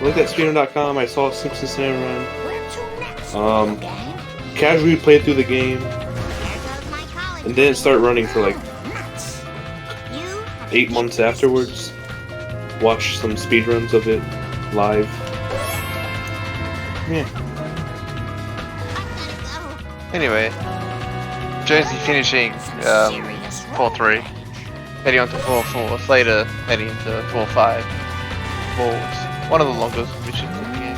looked at speedrun.com, I saw Simpsons run, Where to next, Um, gang? casually played through the game. There goes my college and didn't start running for like Nuts. You have 8 months afterwards. Watched some speedruns of it live. Yeah. Anyway, Jonesy finishing 4-3, heading on to 4-4. Slater heading into 4-5. Balls. One of the longest missions in the game.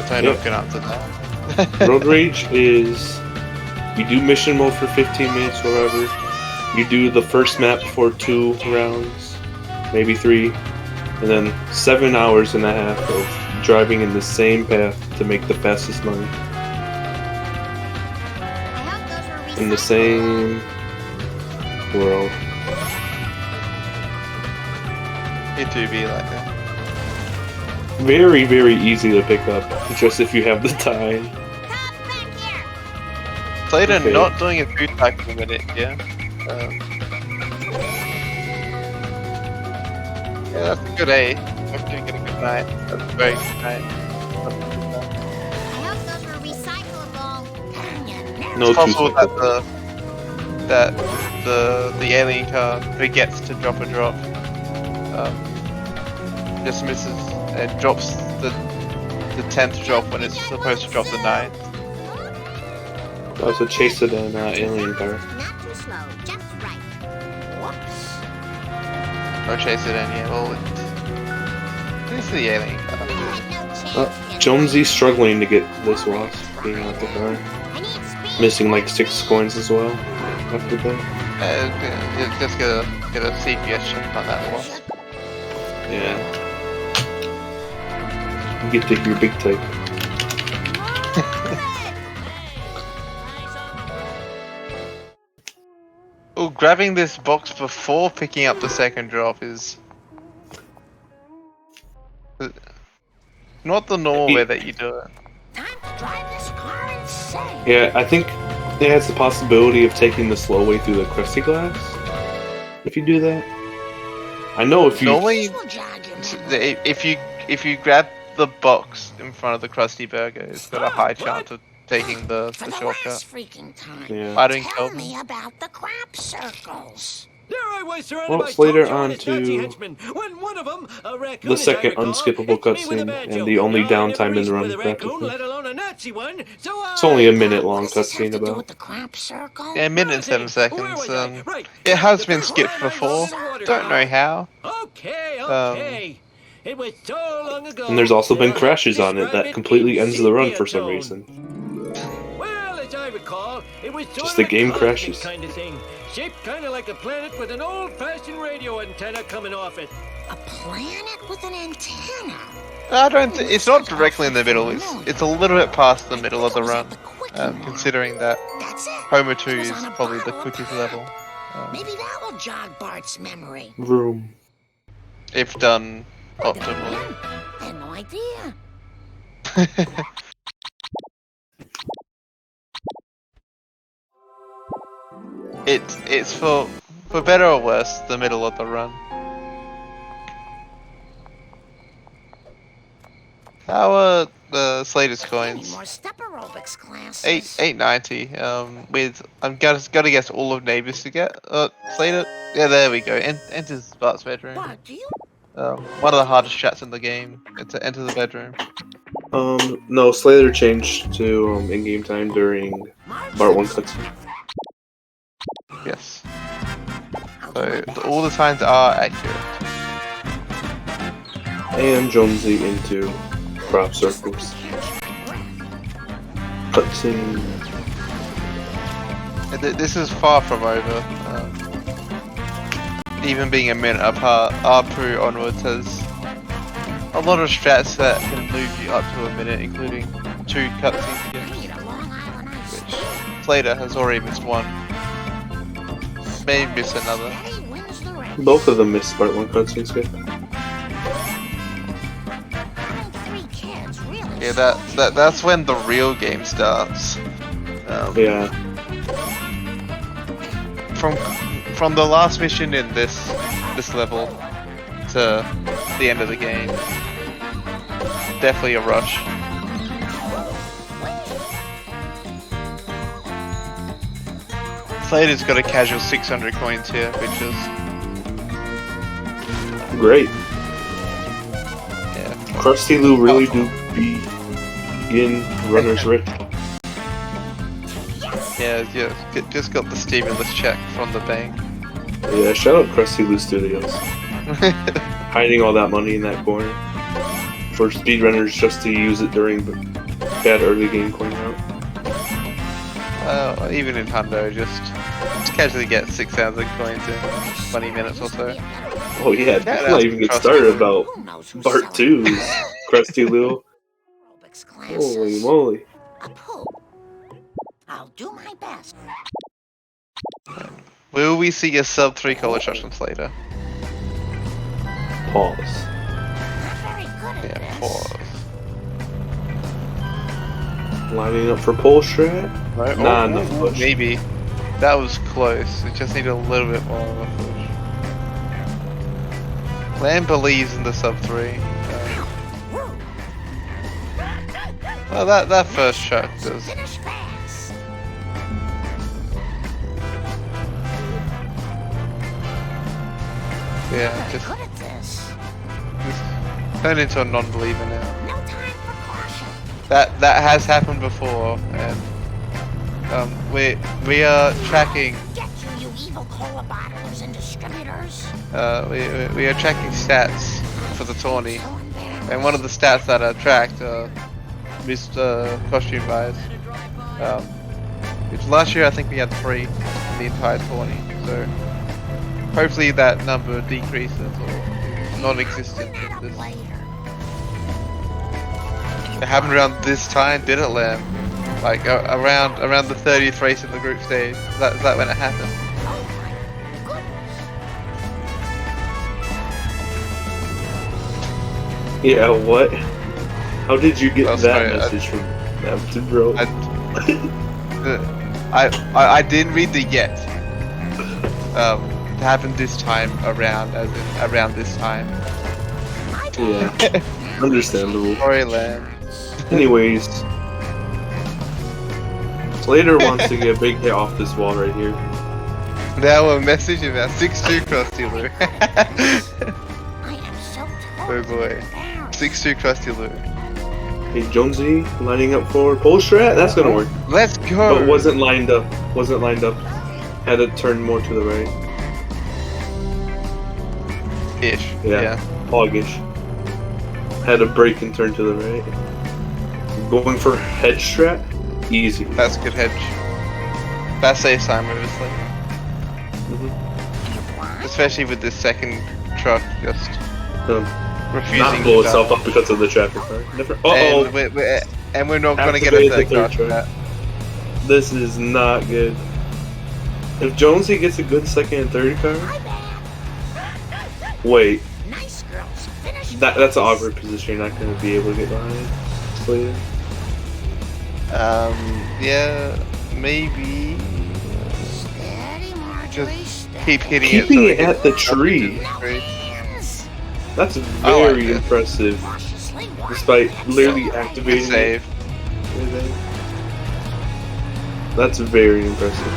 Tony not gonna answer that. Road Rage is you do mission mode for 15 minutes or whatever. You do the first map for 2 rounds, maybe 3, and then 7 hours and a half of driving in the same path to make the fastest money. In the same world. It do be like that. Very, very easy to pick up, just if you have the time. Slater Okay. not doing a food cycle minute, yeah? Yeah, that's a good A. Hopefully you get a good night. That's a very good night. I hope those were recyclable. No It's possible two that the alien car forgets to drop a drop. Just misses and drops the 10th drop when it's supposed to drop the 9th. I also chased it in alien car. Not too slow, just right. Whoops. Or chase it in, yeah. Well, this is the alien car. We had no chance against Jonesy's struggling to get this wasp being out the car. I need speed. Missing like 6 coins as well after that. Yeah, just get a CPS check on that wasp. Yeah. You get to your big type. Oh, grabbing this box before picking up the second drop is not the normal way that you do it. Time to drive this car insane. Yeah, I think it has the possibility of taking the slow way through the crusty glass. If you do that. I know if you... Normally, Will jog your memory. if you grab the box in front of the Krusty Burger, it's got a high chance of taking the For the shortcut. last freaking time. Yeah. I don't Tell kill me about the crop circles. There I was surrounded Well, by Slater soldiers and his on Nazi to henchmen, when one of them, a raccoon, the as I second recall, unskippable hits me with a cutscene banjo. and the only Now, I never downtime in the raced run, with a raccoon, practically. let alone a Nazi one, so It's only a minute long What does this have cutscene to do about. with the crop circle? Yeah, a minute and 7 Nothing. Where seconds. was I? Right. It has been Where skipped am I before. going? Water Don't know how. Okay. It was so long ago. And there's also been Well, crashes on it describe that completely in ends the run for sepia some tone. reason. Well, as I recall, it was sort Just of the a game cosmic crashes. kind of thing, shaped kind of like a planet with an old-fashioned radio antenna coming off it. A planet with an antenna. I don't. It's not directly in the middle. It's a little bit past the middle of the run, considering that That's it. Homer 2 It was is on a probably the bottle quickest pad. level, Maybe that will jog Bart's memory. Room. if done Wait a optimally. minute. I had no idea. It's for better or worse the middle of the run. How are the Slater's Any coins? more step aerobics classes? 890. With I'm gotta guess all of neighbors to get. Slater. Yeah, there we go. Enters Bart's bedroom. Bart, do you? One of the hardest chats in the game. To enter the bedroom. No, Slater changed to in-game time during Part 1 cutscene. Yes. So all the signs are accurate. And Jonesy into crop circles. Cutscene. This is far from over. Even being a minute apart, ARPU onwards has a lot of strats that can move you up to a minute, including 2 cutscenes I again. need a Long Island iced Slater has already missed 1. May miss another. Daddy wins the race. Both of them missed Part 1 cutscene skip. Having 3 kids, really? Yeah, that's when the real game starts. Yeah. From the last mission in this level to the end of the game, definitely a rush. Slater's got a casual 600 coins here, which is Great. yeah. Krusty Lou really do be in runner's rip. Yeah, just got the stimulus check from the bank. Yeah, shout out Krusty Lou Studios. Hiding all that money in that corner. For speedrunners just to use it during bad early game coin out. Even in Hundo, just casually get 6,000 coins in 20 minutes or so. Oh yeah, Shout let's out not to even get Krusty started Lou. about Who knows who's Part selling 2's Krusty Lou. Aerobics Holy classes? moly. A poo. I'll do my best. Will we see a sub 3 collar shot from Slater? Pause. Not very good at Yeah, this. pause. Lining up for pole strat. Right? Nah, enough push. Maybe. That was close. We just need a little bit more of a push. Lamb believes in the sub 3. Well, that first shot does. Finish fast. Yeah, Very just good at this. turn into a non-believer now. No time for caution. That has happened before, and we are tracking. Get you evil cola bottlers and distributors. We are tracking stats for the tourney, So embarrassed. and one of the stats that are tracked are missed costume buys. Which last year I think we had 3 in the entire tourney, so hopefully that number decreases or non-existent in this. It happened around this time, did it, Lamb? Like around the 30th race in the group stage. Is that when it happened? Yeah, what? How did you get Oh, that sorry, message from Hampton, bro? I didn't read the yet. It happened this time around, as in around this time. Yeah, understandable. Sorry, Lamb. Anyways, Slater wants to get a big hit off this wall right here. Now a message about 6-2 Krusty Lou. I am so Oh boy. 6-2 Krusty Lou. Hey, Jonesy lining up for pole strat. That's gonna work. Let's go! But wasn't lined up. Wasn't lined up. Had to turn more to the right. Ish. Yeah. Hoggish. Had to break and turn to the right. Going for head strat. Easy. That's good hedge. That saves time, obviously. Especially with this second truck just refusing Not to blow go. itself up because of the traffic car. Never. Uh And we're not going to get a Activated third the car third for that. This is not good. If Jonesy gets a good second and third car, wait, Nice girls. Finish that's an awkward position. You're not going to be able to get behind Slater. Yeah, maybe. Steady, Marjorie. Just steady. keep hitting Keeping it. it at the tree. Yes. That's I like very it. impressive. Cautiously watch. Despite literally activating it. Save. That's very impressive.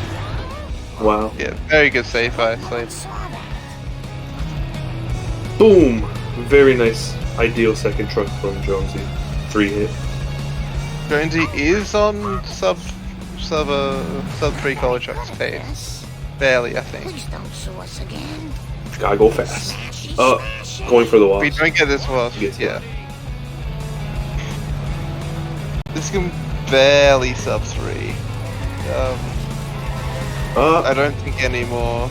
Wow. Yeah, very good save by Slade. Boom! Very nice, ideal second truck from Jonesy. 3 hit. Jonesy is on sub 3 collar truck's pace. Barely, I think. Please don't sue us again. Gotta go fast. Sashy, Uh, sashy. Going for the If wall. we don't get this one, Gets yeah. This can barely sub 3. I don't think anymore.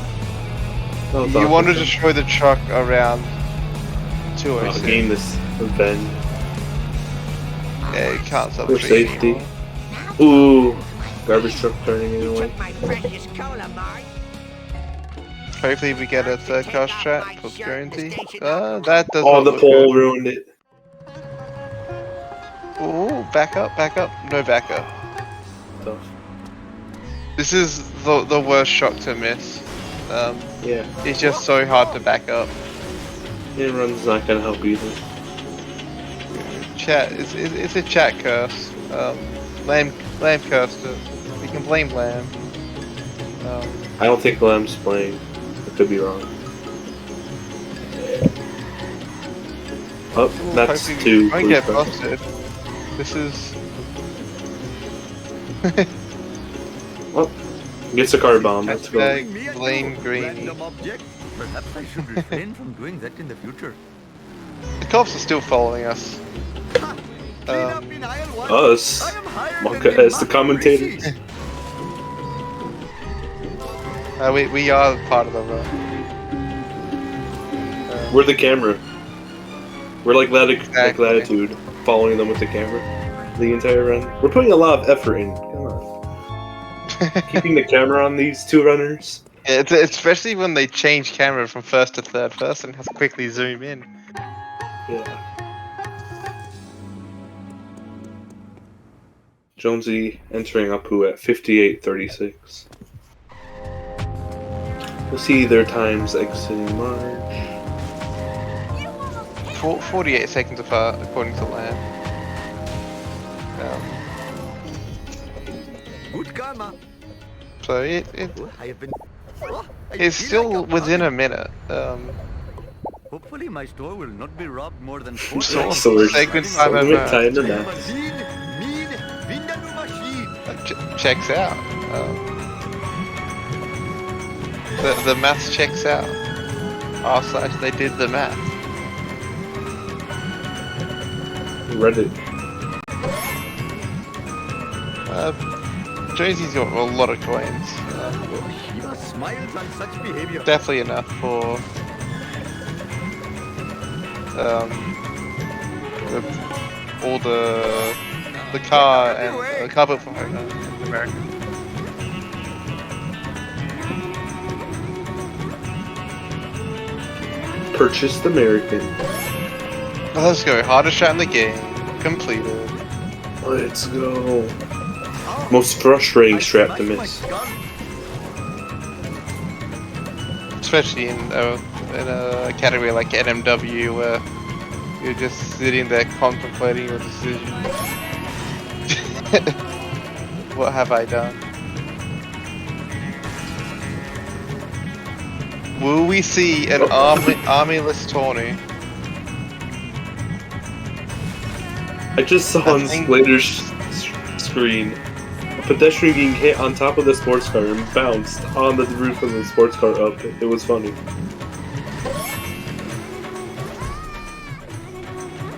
You want to destroy the truck around 206. Gain this bend Yeah, you can't sub for 3 safety. anymore. Ooh, garbage truck turning it away. Took my precious cola, Mark. Hopefully we get a third car strat for Jonesy. That does Oh, not the look pole good. ruined it. Ooh, back up. No backup. Tough. This is the worst shot to miss. Yeah, It's just so hard to back up. in run's not gonna help either. Chat, it's a chat curse. Lamb cursed it. We can blame Lamb. I don't think Lem's playing. I could be wrong. Oh, that's hopefully two. we won't get busted. This is. Oh, gets a car bomb. Let's go. Hashtag blame Greeny. Random object. Perhaps I should refrain from doing that in the future. The cops are still following us. Clean up in aisle one. Us. I am hired Monka and as the commentator. We are part of the run. We're the camera. We're like Exactly. Latitude, following them with the camera the entire run. We're putting a lot of effort in. Come on. Keeping the camera on these two runners. Yeah, it's especially when they change camera from first to third person, and have to quickly zoom in. Yeah. Jonesy entering Apu at 58:36. We'll see their times exiting March. 48 seconds apart, according to Lamb. Good karma. So I have been. Oh, I it's feel still like a within a puppet. minute. Hopefully, my store will not be robbed more than 4 So- times. so segment time and time and that. Machine, mean, Window machine. Checks out. The math checks out. / they did the math. Reddit. Jonesy's got a lot of coins. Shiva smiles on such behavior. Definitely enough for all the car and the car built for home in America. Purchased American. Let's go. Hardest shot in the game. Completed. Let's go. Most frustrating strap to miss. Especially in a category like NMW where you're just sitting there contemplating your decision. What have I done? Will we see an armyless Tawny? I just saw on Slater's screen a pedestrian being hit on top of the sports car and bounced on the roof of the sports car up. It was funny.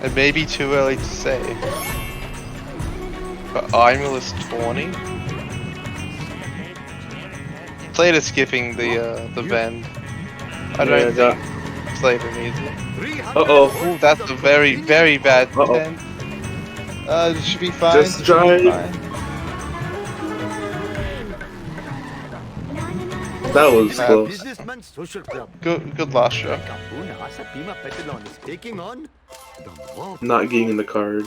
It may be too early to say, but armyless Tawny? Slater skipping the bend. I don't think Slater needs it. Uh-oh. Ooh, that's a very, very bad bend. It should be fine. Just drive. That was close. Businessman Social Club. Good last shot. Kapuna Asa Pima Petalon is taking on the Mob. Not getting the card.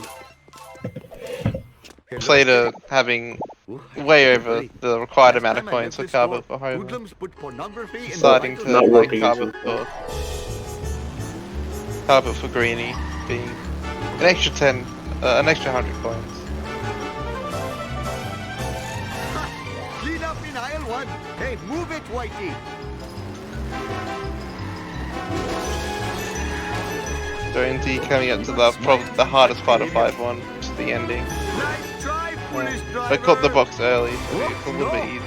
Slater having way over the required amount of coins for Carbo for home. Hoodlums put pornography in Deciding the to Not like working Carbo for Greeny being an extra 10, an extra 100 coins. Clean up in aisle one. Hey, move it, Whitey. Jonesy coming up to probably the hardest part of 5-1, which is the ending. Nice drive, police driver. They caught the box early, so it's a little bit easier.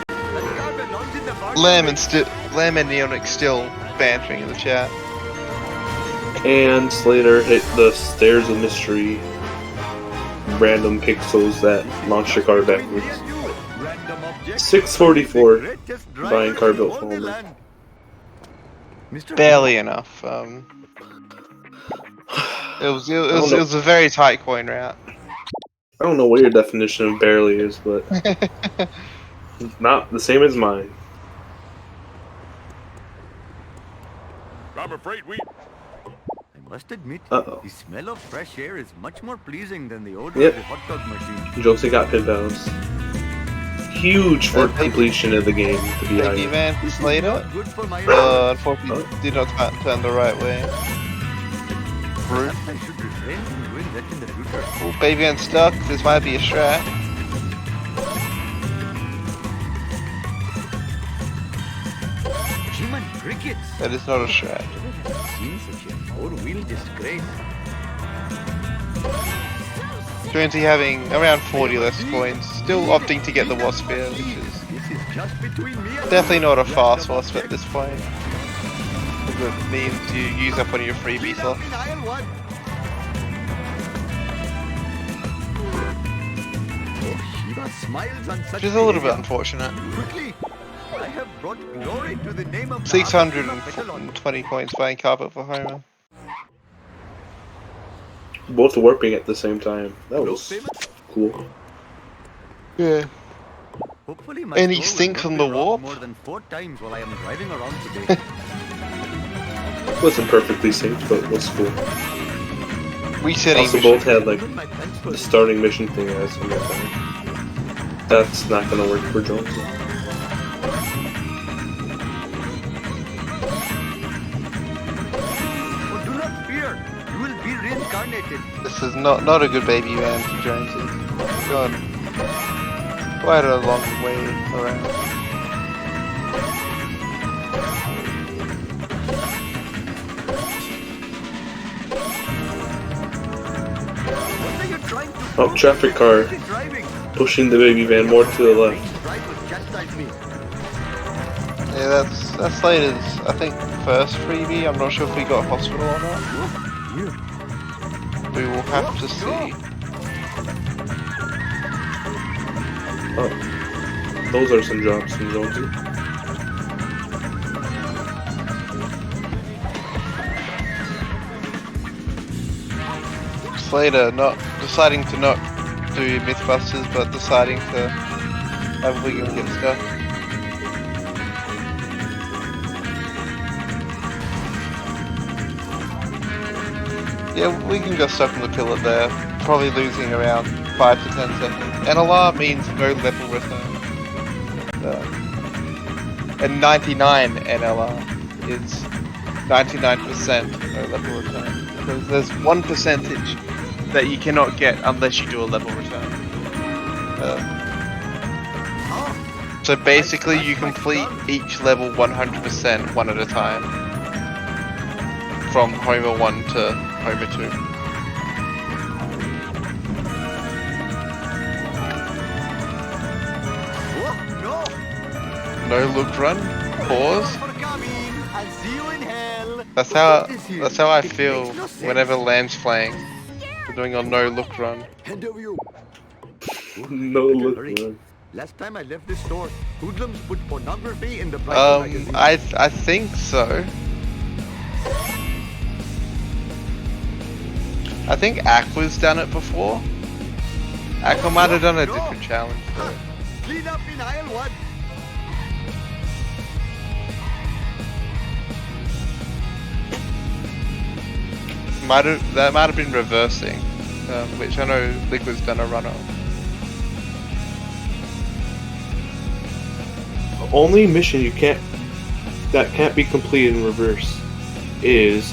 That car belongs in the bar. Lamb and Neonic still bantering in the chat. And Slater hit the stairs of mystery. Random pixels that launch your car backwards. 644 buying car built for home. Barely enough. It was a very tight coin route. I don't know what your definition of barely is, but not the same as mine. I'm afraid we... I must admit, Uh-oh. the smell of fresh air is much more pleasing than the odor Yep. of the hot dog machine. Jonesy got pin bounce. Huge for completion of the game to be Thank you, high. man. Slater. Good for my Unfortunately, did not turn the right way. Rude. I should refrain friends and doing that in the future. Oh, baby and stuck. This might be a strat. Human crickets. That is not a strat. I've seen such a four-wheel disgrace. Jonesy having around 40 less coins, still opting to get the wasp here, which is This is just between me and definitely not a fast wasp at this point. It means you use up one of your freebies Clean up off. in aisle one. Oh, Shiva smiles on such Which is a little bit behavior. unfortunate. Quickly, I have brought glory to the name of 620 coins buying carpet for Homer. Both warping at the same time. That was cool. Yeah. Hopefully my Any store will stink not from be the robbed warp? more than 4 times while I am driving around today. Wasn't perfectly synced, but it was cool. Resetting Also, mission. both had like Even my pants the were starting mission thing as some of the time. That's not gonna work for Jonesy. Oh, do not fear. You will be reincarnated. This is not a good baby van for Jonesy. Gone quite a long way around. What are you trying to Oh, do? traffic car Keep driving. pushing the baby van more to the left. Try to chastise me. Yeah, that's Slater's, I think, first freebie. I'm not sure if we got hospital or not. We will have to see. Oh, those are some drops from Jonesy. Slater not deciding to not do Mythbusters, but deciding to have Wiggum get stuff. Yeah, Wiggum got stuck on the pillar there, probably losing around 5 to 10 seconds. NLR means no level return. And 99 NLR is 99% no level return. Because there's one percentage that you cannot get unless you do a level return. So basically you complete each level 100% one at a time. From Homer 1 to Homer 2. Oh, no. No look run, pause. For coming. I'll see you in hell. That's how I feel whenever Lamb's flying. We're doing a no look run. Hand over you. No look, Hurry. man. Last time I left this store, hoodlums put pornography in the Bible magazine. I think so. I think Aqua's done it before. Aqua might have done a different challenge for it. Clean up in aisle one. That might have been reversing, which I know Liquid's done a run on. The only mission that can't be completed in reverse is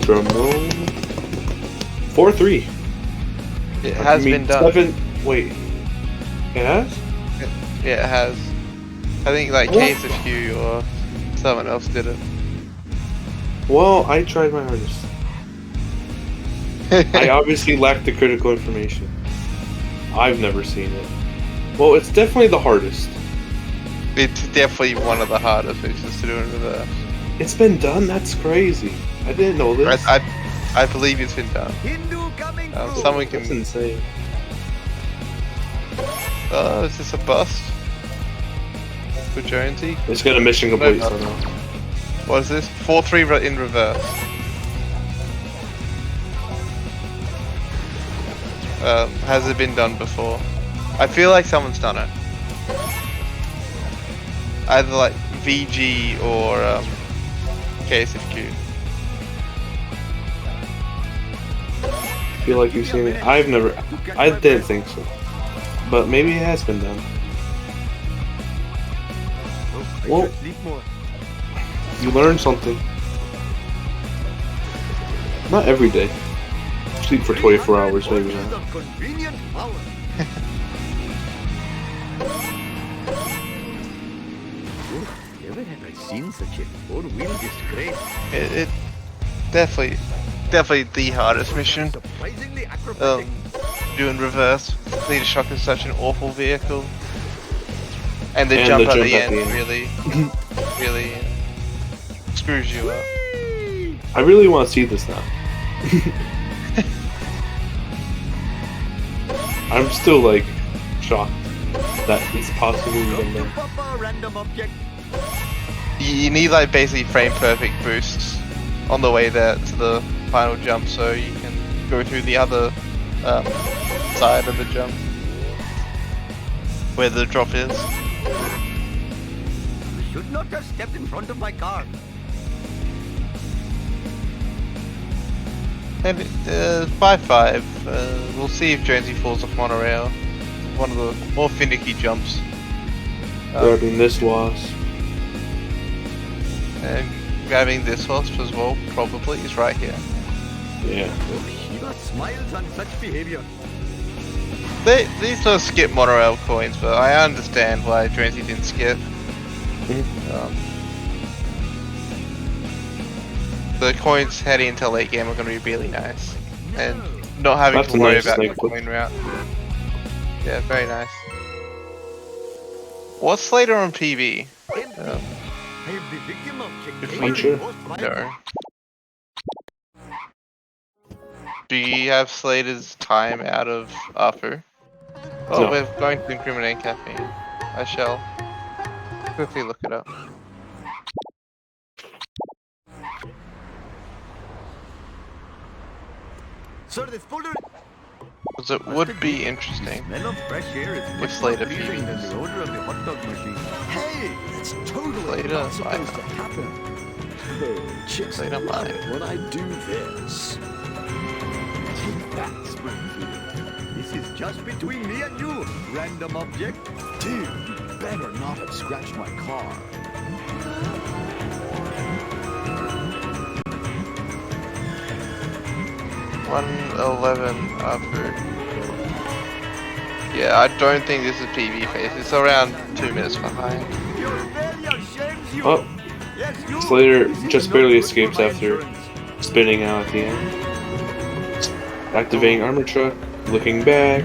drumroll 4-3. It has been done. 7. Wait, it has? Yeah, it has. I think like What? KSFU or someone else did it. Well, I tried my hardest. I obviously lack the critical information. I've never seen it. Well, it's definitely the hardest. It's definitely one of the hardest missions to do in reverse. It's been done? That's crazy. I didn't know this. I believe it's been done. Hindu coming through. Someone That's can. insane. Oh, is this a bust for Jonesy? It's got a mission complete No. somehow. What is this? 4-3 in reverse. Has it been done before? I feel like someone's done it. Either like VG or KSFQ. I feel like you've seen it. I didn't think so. But maybe it has been done. I Well- should sleep more. You learn something. Not every day. sleep for 24 hours, maybe Forces not. of convenient power. Never have I seen such a four-wheel disgrace. It definitely the hardest mission. Surprisingly acrobatic. Doing reverse. Leader Shock is such an awful vehicle. And the And jump the at jump the at end the end. really screws you up. I really want to see this now. I'm still like shocked that it's possible even then. Papa, random object. You need like basically frame perfect boosts on the way there to the final jump, so you can go through the other side of the jump where the drop is. Should not have stepped in front of my car. And 5-5. We'll see if Jonesy falls off monorail. One of the more finicky jumps. Grabbing this wasp. And grabbing this wasp as well, probably, is right here. Yeah. Shiva smiles on such behavior. These don't skip monorail coins, but I understand why Jonesy didn't skip. The coins heading into late game are going to be really nice. And not having That's to a worry nice about the snake flip. coin route. Yeah, very nice. What's Slater on PB? I am the victim of Good feature. No. Do you have Slater's time out of Arthur? Oh, No. we're going to incriminate caffeine. I shall quickly look it up. Sir, this folder. Because it would be interesting. Smell of fresh air is If much Slater more pleasing than PBs. the odor of the hot dog machine. Hey, that's totally Later, not supposed bye. to happen. Oh, chicks Later, love bye. it when I do this. Take that, Springfield. This is just between me and you, random object. Dude, you better not have scratched my car. 111 after. Yeah, I don't think this is PB phase. It's around 2 minutes behind. Your failure shames you. Oh, Yes, you. Slater This is just not barely good for escapes my after insurance. spinning out at the end. Activating armor truck, looking back.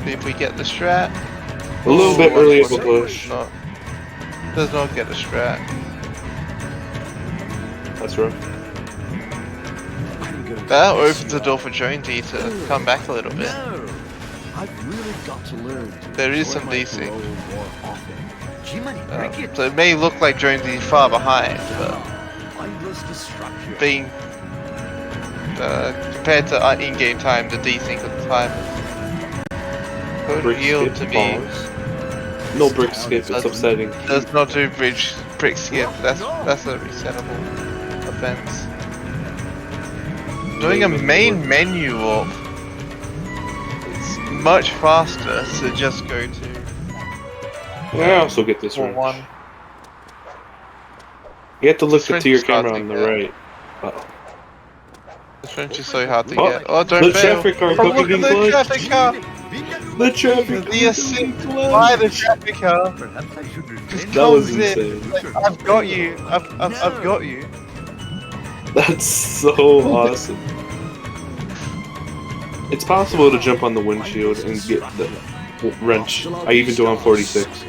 See if we get the strat. A little bit Oh, early of a unfortunately, push. does not get a strat. That's rough. I'm gonna That miss opens you the door for Jonesy to come back a little bit. No, I've really got to learn to There is enjoy some my DC. parole more often. Jiminy cricket. So it may look like Jonesy's far behind, but Mindless destruction. being compared to in-game time, the desync of the time could Brick yield skip to be pause. No brick skip, it's upsetting. does not do brick skip. That's a resettable offense. Doing a main menu warp. It's much faster to just go to I also get this Warp wrench. 1. You have to look This to your wrench is hard camera to on the get. right. Uh-oh. This wrench is so hard to Oh, get. Oh, don't the fail. traffic car Oh, look fucking at the glitched. traffic car. The traffic The async by the traffic car. Perhaps I should refrain. That was Comes in. insane. I've got you. I've got you. That's so awesome. It's possible to jump on the windshield and get the wrench. I even do on 46.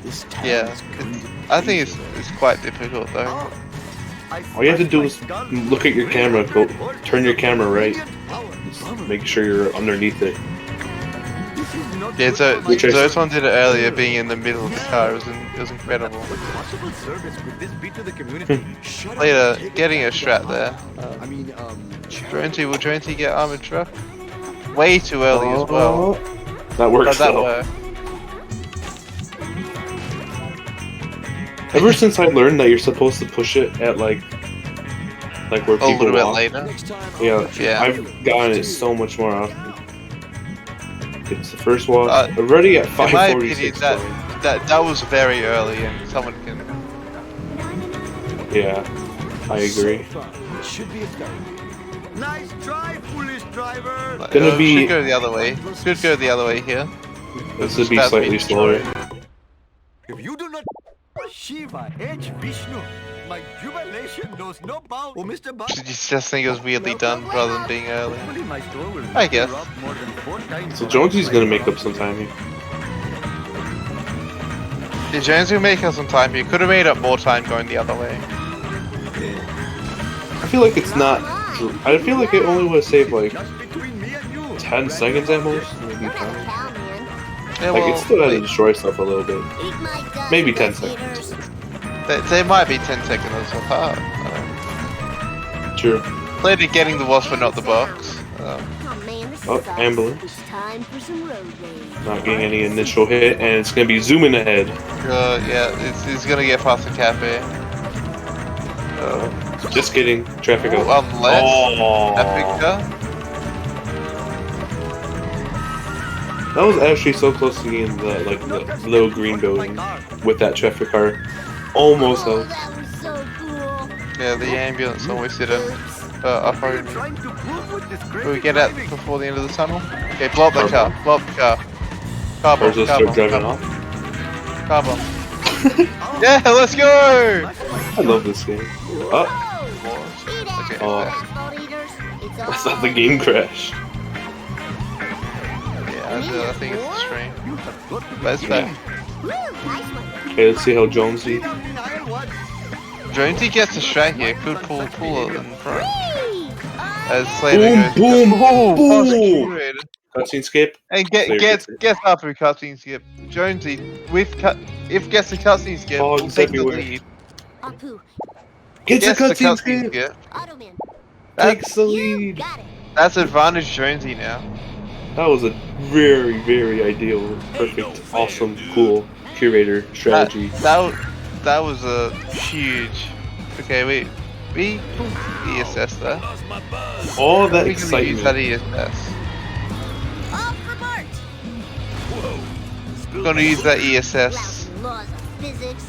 This town Yeah, is going to I think it's quite difficult though. All you have to do is look at your camera, go turn your camera right, make sure you're underneath it. Yeah, so Which is- Zoton did it earlier, being in the middle of the car. It was incredible. What possible service could this be to the community? shut up Later, and take getting it a strat there. I mean, Will Jonesy get armored truck? Way too early as well. That How'd works that though. work? Ever since I learned that you're supposed to push it at like where A people little bit walk, later. next time. yeah, I've gotten it so much more often. It's the first walk. Already at In my opinion, 5:46. that was very early, and someone can. Yeah, I agree. So fun. It should be a failure. Nice try, foolish driver. Gonna be- Should go the other way. Should go the other way here. This would be That's slightly been slower. If you do not Shiva, H Vishnu, my jubilation knows no bounds. Oh, Mr. Bond. Did you just think it was weirdly done rather than being early? Hopefully my store will I guess. fill up more than 4 times. So Jonesy's gonna make up some time here. Yeah, Jonesy will make us some time. You could have made up more time going the other way. I feel like it's not. I feel like it only would have saved like Just between me and you. 10 seconds at most. Maybe You're not 5. a cow, man. Yeah, Like well, it still had to destroy stuff a little bit. Eat my dust, Maybe 10 dust seconds. eaters. they might be 10 seconds apart. True. Later getting the wasp but not the box. Oh man, this Oh, sucks. ambulance. It's time for some road rage. Not getting any initial hit, and it's gonna be zooming ahead. Yeah, it's gonna get past the cafe. Just kidding. Traffic out. Unless Oh, traffic car. that was actually so close to getting the the little green building with that traffic car. Almost Oh, out. that was so cool. Yeah, the ambulance almost didn't upload. Trying to prove with this Will we crazy get out driving. before the end of the tunnel? Okay, blow up the car. Blow up the car. Car bomb. Or just Car start bomb. driving Car off. bomb. Car bomb. Yeah, let's go! I love this game. Oh, Eat Okay. Oh. asphalt eaters. It's I all thought the game crashed. Yeah, I think it's the stream. But it's back. Woo, nice one. Okay, let's see how Jonesy. Jonesy gets a strat here. Could pull it in front. Whee! As Slater Boom, goes. boom, Oh, boom. prosecuted. Cutscene skip. And Slater gets gets it. up with cutscene skip. Jonesy if gets the cutscene skip, Oh, will it's take the everywhere. lead. Apu, Gets a Gets the cutscene cutscene skip. skip. Automan, Takes the you lead. got it. That's advantage Jonesy now. That was a very, very ideal, perfect, awesome, cool curator strategy. That was a huge. Okay, we ESS there. All that We can use that excitement. ESS. Off for Bart. Gonna use that ESS. Lousy laws of physics.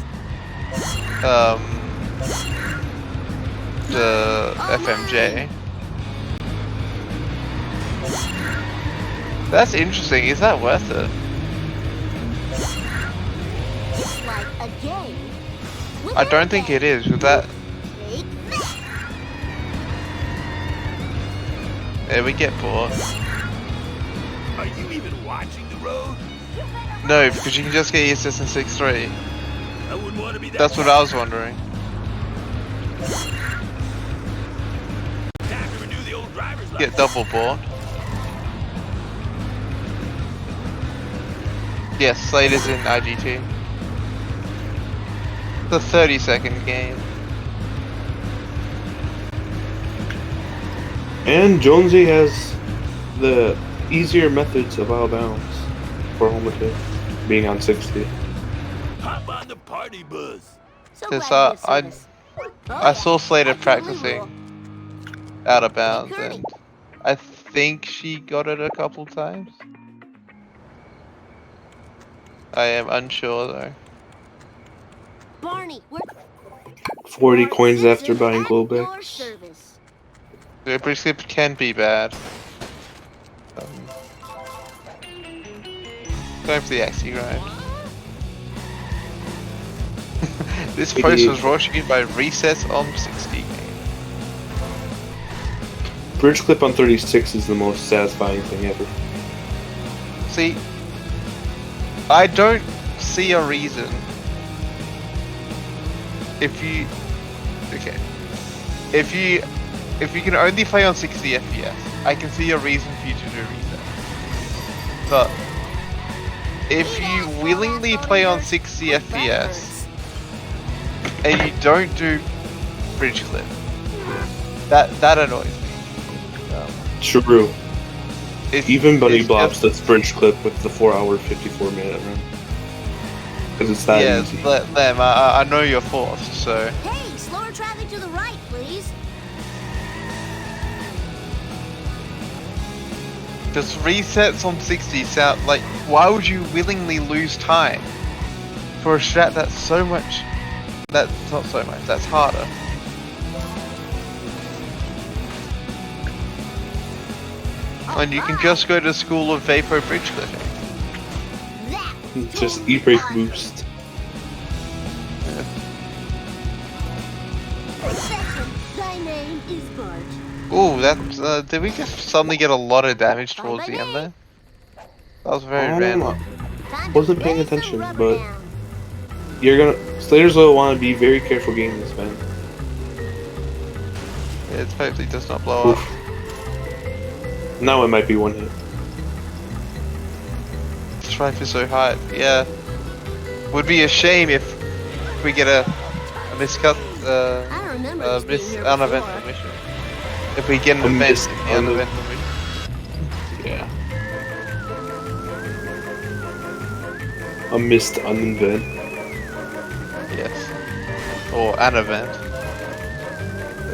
The FMJ. That's interesting. Is that worth it? It's like a game. I don't think it is. With that, Take that. yeah, we get bored. Are you even watching the road? No, because you can just get ESS in 6.3. I wouldn't want to be that. That's what I was wondering. Time to renew the old driver's Get license. double board. Yes, Slater's in IGT. The 30-second game. And Jonesy has the easier methods of out of bounds for home attack, being on 60. Hop on the party bus. So Because glad you I have seen us. Oh, I yeah. saw Slater Absolutely practicing will. out of bounds, Hey, Kearney. and I think she got it a couple times. I am unsure though. Barney, we're 40 coins after buying at your Glowbacks. service. The bridge skip can be bad. Going for the axie grind. This post was brought to you by Resets on 60. Bridge clip on 36 is the most satisfying thing ever. See, I don't see a reason if you can only play on 60 FPS, I can see a reason for you to do reset. But if you willingly play on 60 FPS and you don't do bridge clip, that annoys me. True. Even Bunny it's Blobs just- does bridge clip with the 4-hour, 54-minute run. Because it's that Yeah, easy. let them. I know you're forced, so Hey, slower traffic to the right, please. just resets on 60 sound like, why would you willingly lose time for a strat that's so much? That's not so much. That's harder. When you can just go to school of vapor bridge clipping. Just E-brake boost. Thy name is Bart. Ooh, that did we just suddenly get a lot of damage towards the end there? That was very I don't random. know. Time to Wasn't paying lay some attention, rubber but- down. You're gonna. Slaters will want to be very careful getting this, man. It hopefully does not blow up. Oof. Now it might be one hit. Strife is so high. Yeah. Would be a shame if we get a miscut, I don't remember this being here uneventful before. mission. If we get an A event missed in the uneventful mission. Yeah. A missed unevent. Yes. Or an event.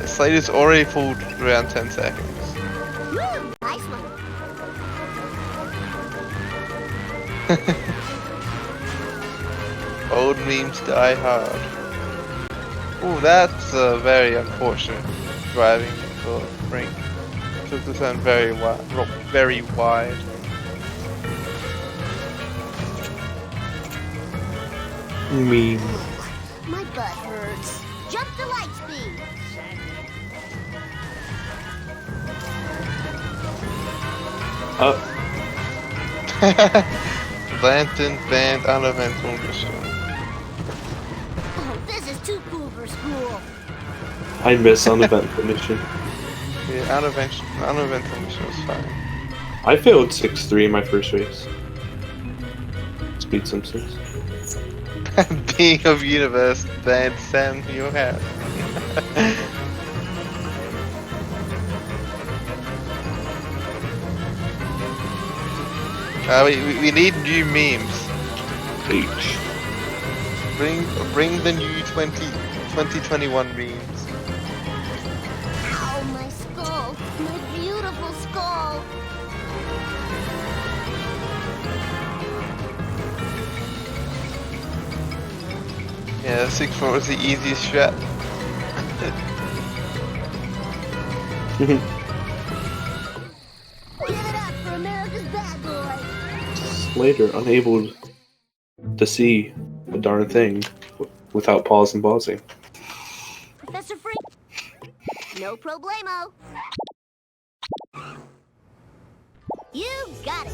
The Slater's already pulled around 10 seconds. Woo, nice one. Old memes die hard. Ooh, that's very unfortunate driving for Brink. Took the turn very wide. Very wide. Meme. My butt hurts. Jump to light speed. Lantern band uneventful mission. Oh, this is too cool for school. I miss uneventful mission. Yeah, uneventful mission was fine. I failed 6-3 in my first race. Speed Simpsons. Being of universe, then send you have. We need new memes. H. Bring the new 2021 memes. Ow, my skull. My beautiful skull. Yeah, 6-4 was the easiest strat. Give it up for America's bad boy. Slater unable to see a darn thing without pause and pausing. Professor Freak. No problemo. You got it.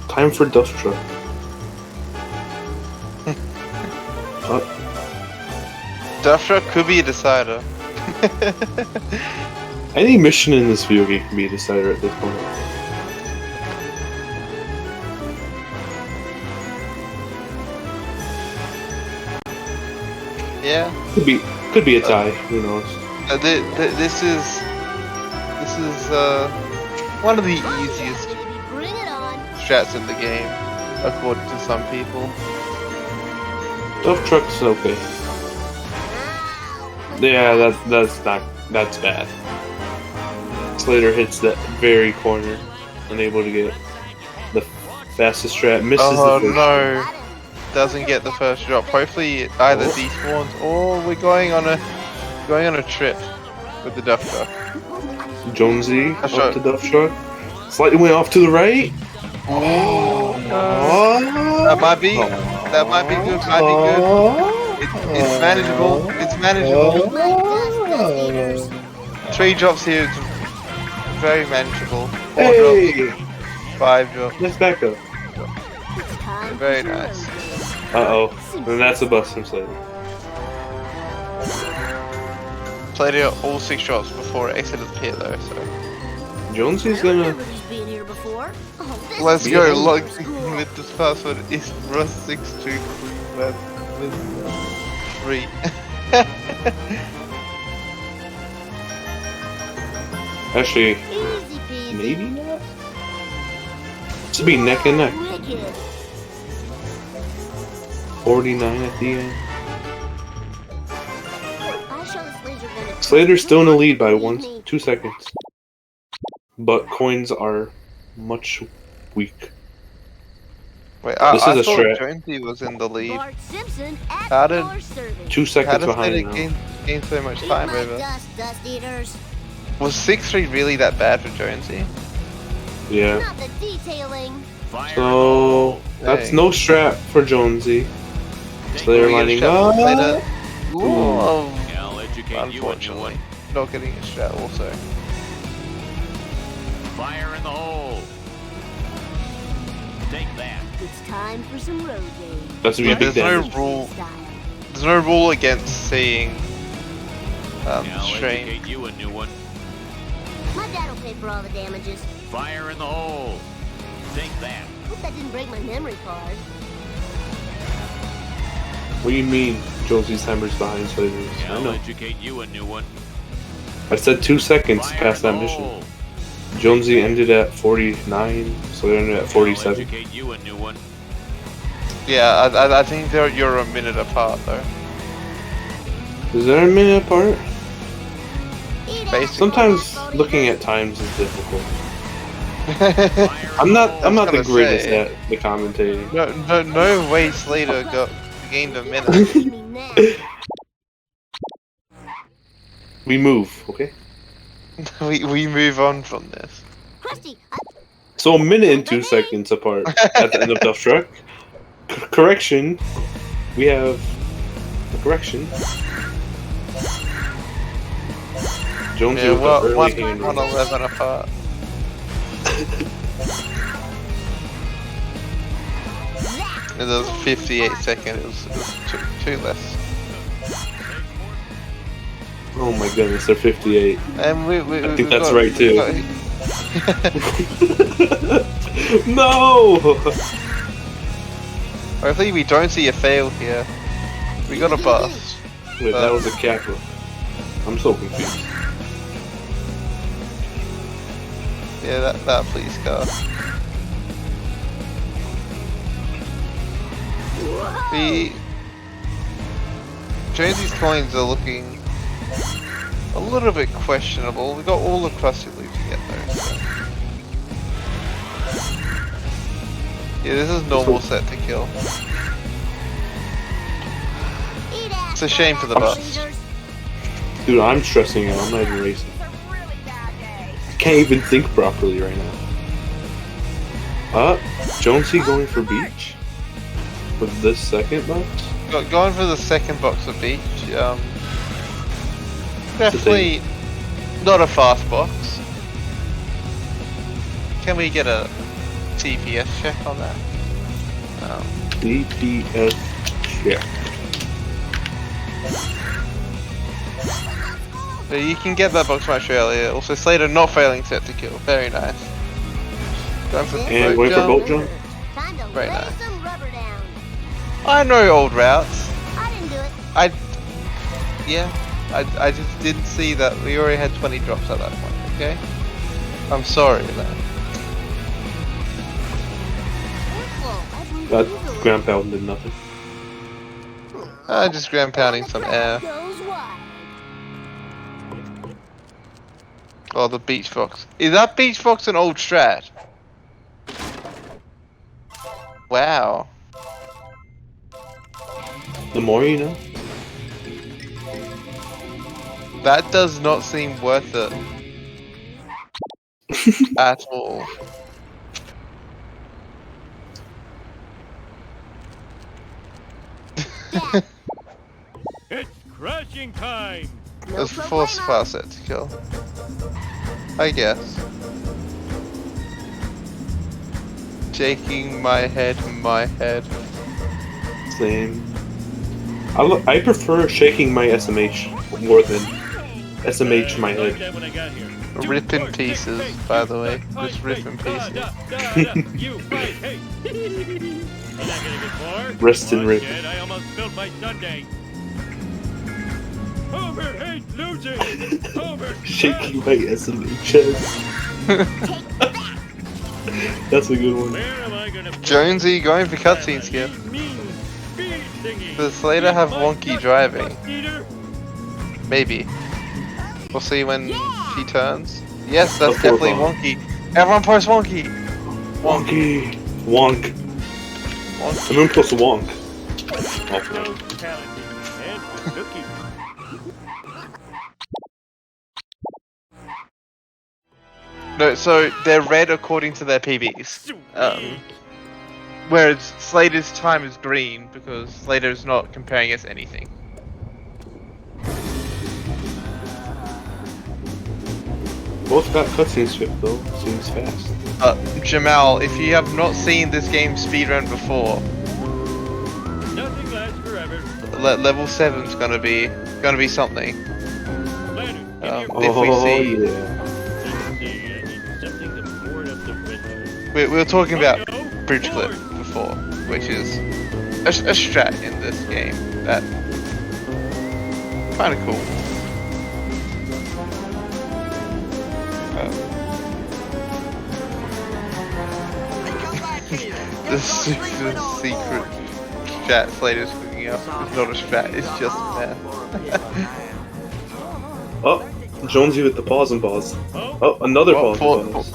Time for Duff Truck. Duff Truck could be a decider. Any mission in this video game can be a decider at this point. Yeah. Could be a tie. Who knows? This is one of the easiest Baby, bring it on. strats in the game, according to some people. Duff Truck's okay. Ow. Yeah, that's bad. Slater hits that very corner, unable to get the fastest strat. Misses Oh the first. no, Got him. doesn't get the first drop. Hopefully it either despawns or we're going on a trip with the Duff Truck. Jonesy That's up right. to Duff Truck. Slightly went off to the right. That might be good. Might be good. It's manageable. It's manageable. My dust eaters. 3 drops here is very manageable. 4 Hey, drops, 5 drops. let's back up. It's time Very for nice. Jonesy. Uh-oh. And that's a bust from Slater. Played it all 6 drops before it exited the pit though, so. Jonesy's I gonna... remember these being here before. Oh, this Let's is go, so log cool. with this password is Russ623 Actually, Easy peasy. maybe not? Should be neck and neck. Wicked. 49 at the end. I show this laser gun a Slater's still in the lead by Believe me. 2 seconds. But coins are much weak. Wait, This I is a thought strat. Jonesy was in the lead. Bart Simpson at How did- your service. 2 How seconds does behind it now. gain so much Eat time my over? dust eaters. Was 6-3 really that bad for Jonesy? Yeah. Not the detailing. Fire So that's Dang. no strap for Jonesy. Slater Will we get a lining strap up. later? Oh, I'll educate you a new one. unfortunately. Not getting a strap also. Fire in the hole. Take that. It's time for some road games. That's gonna be a big There's no damage. rule. Style. There's no rule against seeing I'll strain. educate you a new one. My dad'll pay for all the damages. Fire in the hole. Take that. Hope that didn't break my memory card. What do you mean Jonesy's timer's behind Slater's? I I'll know. educate you a new one. I said 2 seconds Fire past in that the mission. hole. Jonesy ended at 49, Slater ended at I'll 47. educate you a new one. Yeah, I think you're a minute apart though. Is there a minute apart? Eat Basically. it. Sometimes looking at times is difficult. Fire I'm in not the the gonna greatest say. at the commentating. No way Slater gained a minute. Give me now. We move, okay? we move on from this. Krusty, So a minute and 2 seconds apart at the end of Duff Truck. Correction. We have a correction. Jonesy Yeah, with the well, early hand raise. 1:11 apart. It was 58 seconds. It was two less. Oh my goodness, they're 58. And we I think that's right too. No! Hopefully we don't see a fail here. We got a bust. Wait, that was a Kappa. I'm so confused. Yeah, that police car. Jonesy's coins are looking a little bit questionable. We got all the Krusty Loot to get though. So. Yeah, this is normal set to kill. eat ass. It's a shame for the bust. Dude, I'm stressing out. I'm not even racing. I can't even think properly right now. Jonesy going for beach? With this second box? Going for the second box of beach. Definitely not a fast box. Can we get a CPS check on that? DPS check. But you can get that box much earlier. Also, Slater not failing set to kill. Very nice. Going for the And going for boat jump? Time to Very lay nice. some rubber down. I know old routes. I didn't do it. I just didn't see that we already had 20 drops at that point, okay? I'm sorry, man. Careful, as we That usually- ground pound did nothing. Just ground pounding some air. Goes wide. Oh, the beach fox. Is that beach fox an old strat? Wow. The more you know. That does not seem worth it. At all. It's crashing time. No That's force problemo. fast set to kill. I guess. Shaking my head. Same. I prefer shaking my SMH more than SMH my Like head. that when I got here. Rip in pieces, by the way. Just rip in pieces. You fight, hey. You're not gonna get far. Rest and Oh, rip. shit, I almost spilled my sundae. Homer hates losing. Homer. Shaking my SMH head. That's a good one. Where am I gonna put Jonesy going for cutscenes here. mean speed thingy? Does Slater have Eat my wonky nuts, driving? butt eater. Maybe. We'll see when she turns. Yes, that's Before definitely bomb. wonky. Everyone post wonky. Wonky. Wonk. Wonky. I'm gonna post a wonk. So talented and good looking. No, so they're red according to their PBs. Whereas Slater's time is green because Slater's not comparing us anything. Both got cutscene script though. Seems fast. Jamal, if you have not seen this game speedrun before, Nothing lasts forever. level 7's gonna be something. Slater, If we see, yeah. something to board up the window. we were talking about Go Bridge Clip forward. before, which is a strat in this game that kind of cool. The secret strat Slater's cooking up is not a strat, it's just math. Oh, Jonesy with the pause and pause. Oh, another Well, pause and pause.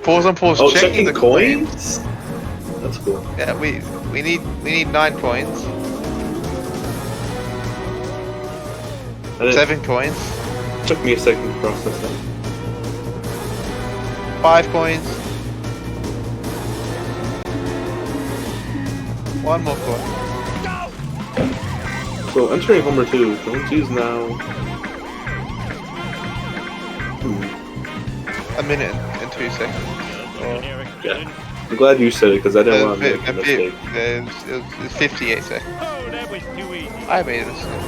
Pause on pause, Oh, checking the coins? That's cool. Yeah, we need 9 coins, And it 7 coins, took me a second to process that. 5 coins, 1 more coin. So entering Homer 2, Jonesy's now. A minute and 2 seconds. Yeah. I'm glad you said it because I didn't want to make a mistake. It was 58 seconds. Oh, that was too easy. I made a mistake.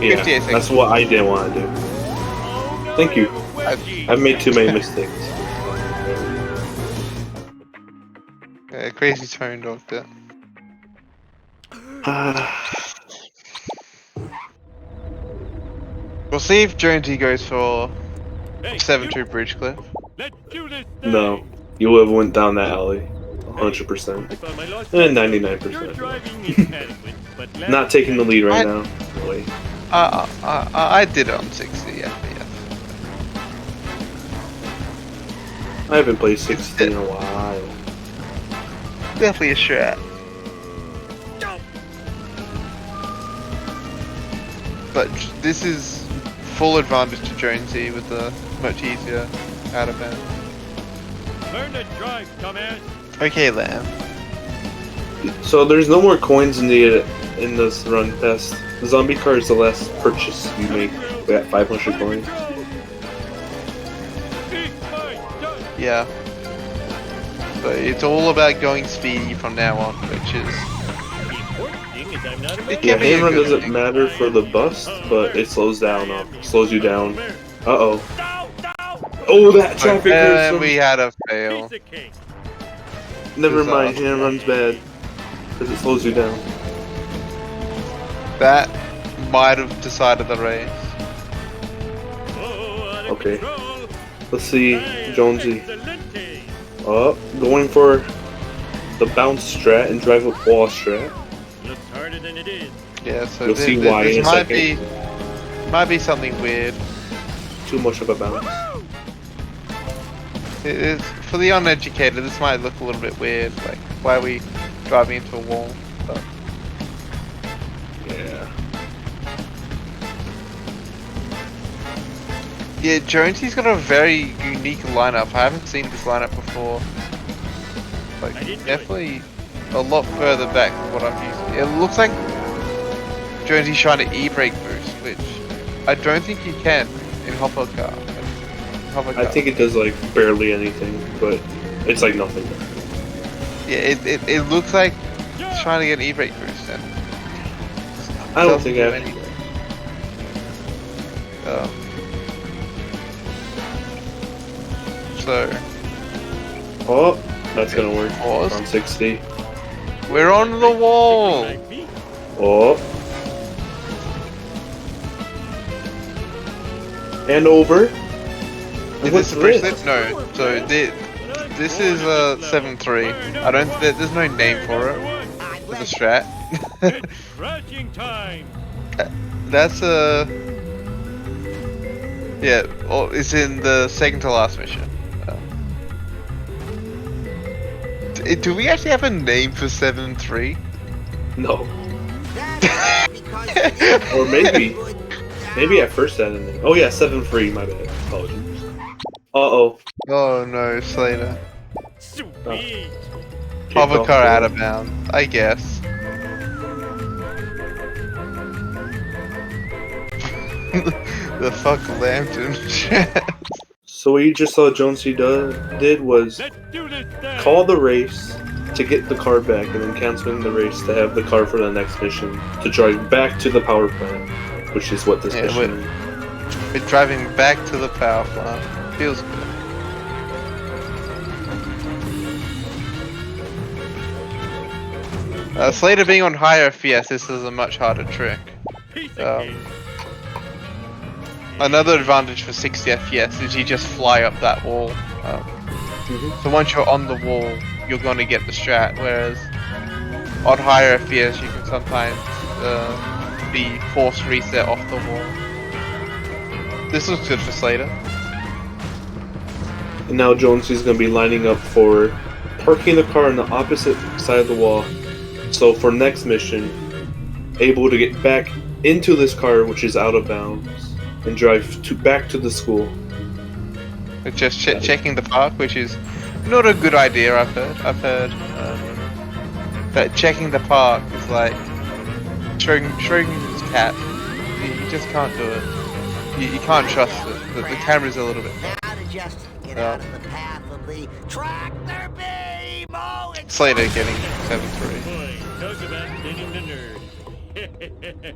Yeah, 58 seconds. that's what I didn't want to do. Thank you. I've made too many mistakes. Crazy tone doctor. We'll see if Jonesy goes for Hey, 7-2 Bridge Cliff. let's do this thing. No, you would have went down that alley, 100%, I found my lost and Your 99%. driving is adequate, but let's Not taking the lead right I- now. Wait. I did it on 60 FPS. I haven't played 60 in a while. Definitely a strat. But this is full advantage to Jonesy with the much easier out of bounds. learn to drive, dumbass. Okay, Lamb. So there's no more coins needed in this run test. The zombie car is the last purchase you make. We got 500 coins. Yeah. So it's all about going speedy from now on, which is It Yeah, can be a hand run good doesn't thing. matter for the bust, but it slows down up. Slows you down. Uh-oh. Oh, that traffic hurts And him. we had a fail. Never mind, hand run's bad. Because it slows you down. That might have decided the race. Okay. Let's see, Jonesy. Oh, going for the bounce strat and drive up wall strat. Looks harder than it is. Yeah, so You'll see why in a second. might be something weird. Too much of a bounce. It is, for the uneducated, this might look a little bit weird. Like, why are we driving into a wall? But Yeah. yeah, Jonesy's got a very unique lineup. I haven't seen this lineup before. Like, definitely a lot further back than what I'm used to. It looks like Jonesy's trying to e-brake boost, which I don't think you can in Hopper Car. I think it does like barely anything, but it's like nothing. Yeah, it looks like it's trying to get an e-brake boost and I don't doesn't think do I. anything. So Oh, that's gonna work. Pause. On 60. we're on the wall. Oh. And over. Is this a bridge slip? No. So this is a 7-3. I don't. There's no name for it. There's a strat. Crashing time. That's a. Yeah. Oh, it's in the second to last mission. Do we actually have a name for 7-3? No. Or maybe. Maybe at first that in there. Oh yeah, 7 free, my bad. Apologies. Uh-oh. Oh no, Slater. Sweet. Hover Kick car off out the- of bounds, I guess. The fuck lantern. So what you just saw Jonesy did was Let's do this thing. call the race to get the car back and then canceling the race to have the car for the next mission to drive back to the power plant, which is what this Yeah, mission is. We're driving back to the power plant. Feels good. Slater being on higher FPS, this is a much harder trick. Piece of Um, cake. Another advantage for 60 FPS is you just fly up that wall. So once you're on the wall, you're going to get the strat, whereas on higher FPS you can sometimes be forced reset off the wall. This looks good for Slater. And now Jonesy's going to be lining up for parking the car on the opposite side of the wall. So for next mission, able to get back into this car, which is out of bounds, and drive back to the school. It's just checking the park, which is not a good idea. I've heard that checking the park is like Schrodinger's cat. You just can't do it. You can't trust it. The camera's a little bit. Now to just get out of the path of the tractor beam. Oh, it's Slater getting 7-3. Boy, talk about thinning the nerd.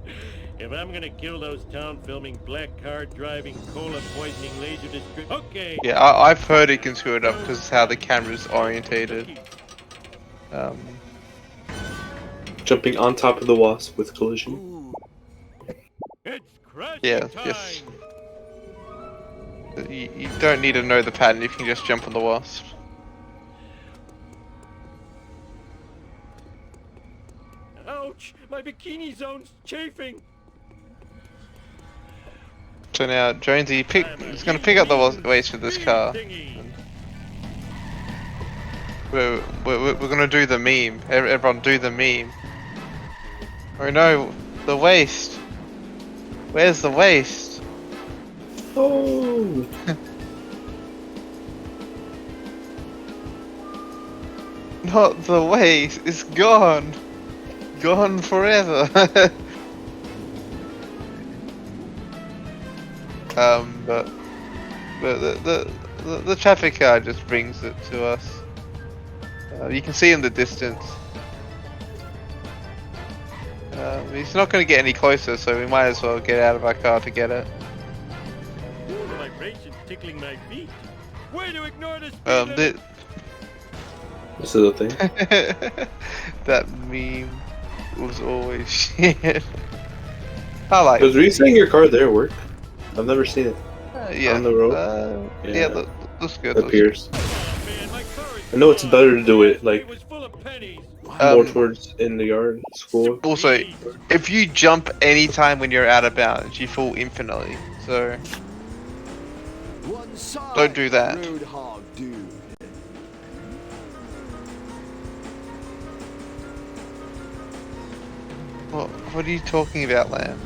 If I'm gonna kill those town filming, black car driving, cola poisoning, laser district. Okay. Yeah, I've heard it can screw it up because of how the camera's orientated. Jumping on top of the wasp with collision. Ooh. It's crushing Yeah, time. yes. You don't need to know the pattern. You can just jump on the wasp. Ouch! My bikini zone's chafing. So now Jonesy is going to pick up the waste for this car. We're going to do the meme. Everyone do the meme. Oh no, the waste. Where's the waste? Oh! Not the waste. It's gone. Gone forever. But the traffic car just brings it to us. You can see in the distance. He's not going to get any closer, so we might as well get out of our car to get it. Ooh, the vibration's tickling my feet. Way to ignore the speed This is a thing. That meme was always shit. I like Does resetting your car there work? I've never seen it. yeah. on the road? Yeah, looks good. It appears. Oh, man, my car is I know it's better to do it like It was full of pennies. more towards in the yard, school. Also, if you jump anytime when you're out of bounds, you fall infinitely. So one side. don't do that. Roadhog dude. What are you talking about, Lamb?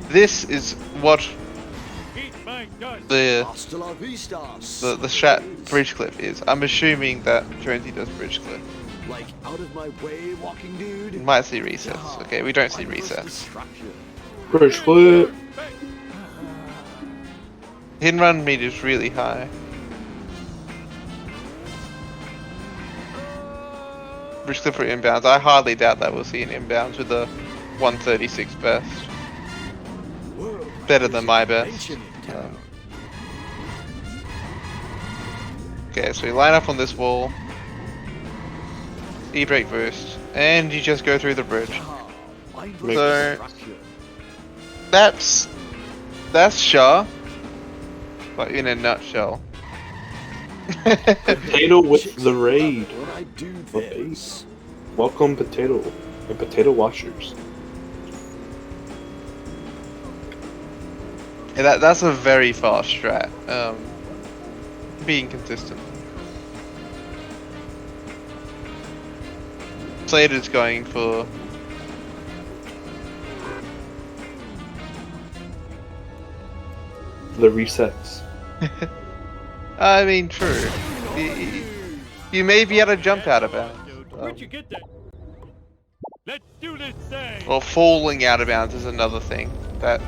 This is what Eat my dust. the Hasta la vista. strat bridge cliff is. I'm assuming that Jonesy does bridge cliff. Like out of my way, walking dude. We might see resets. Okay, we don't see resets. Destruction. Bridge clip. Hit and run meter is really high. Bridge cliff for inbounds. I hardly doubt that we'll see an inbounds with a 136 best. Whoa, Better than my best. ancient town. Okay, so you line up on this wall. E-brake boost. And you just go through the bridge. Mindless So- destruction. That's Shaw. But in a nutshell. Potato with the raid. When I do Okay. this. Welcome, potato and potato washers. Yeah, that's a very fast strat. Being consistent. Slater's going for the resets. I mean, true. You may be able to jump out of bounds. Where'd you get that? Let's do this thing. Or falling out of bounds is another thing that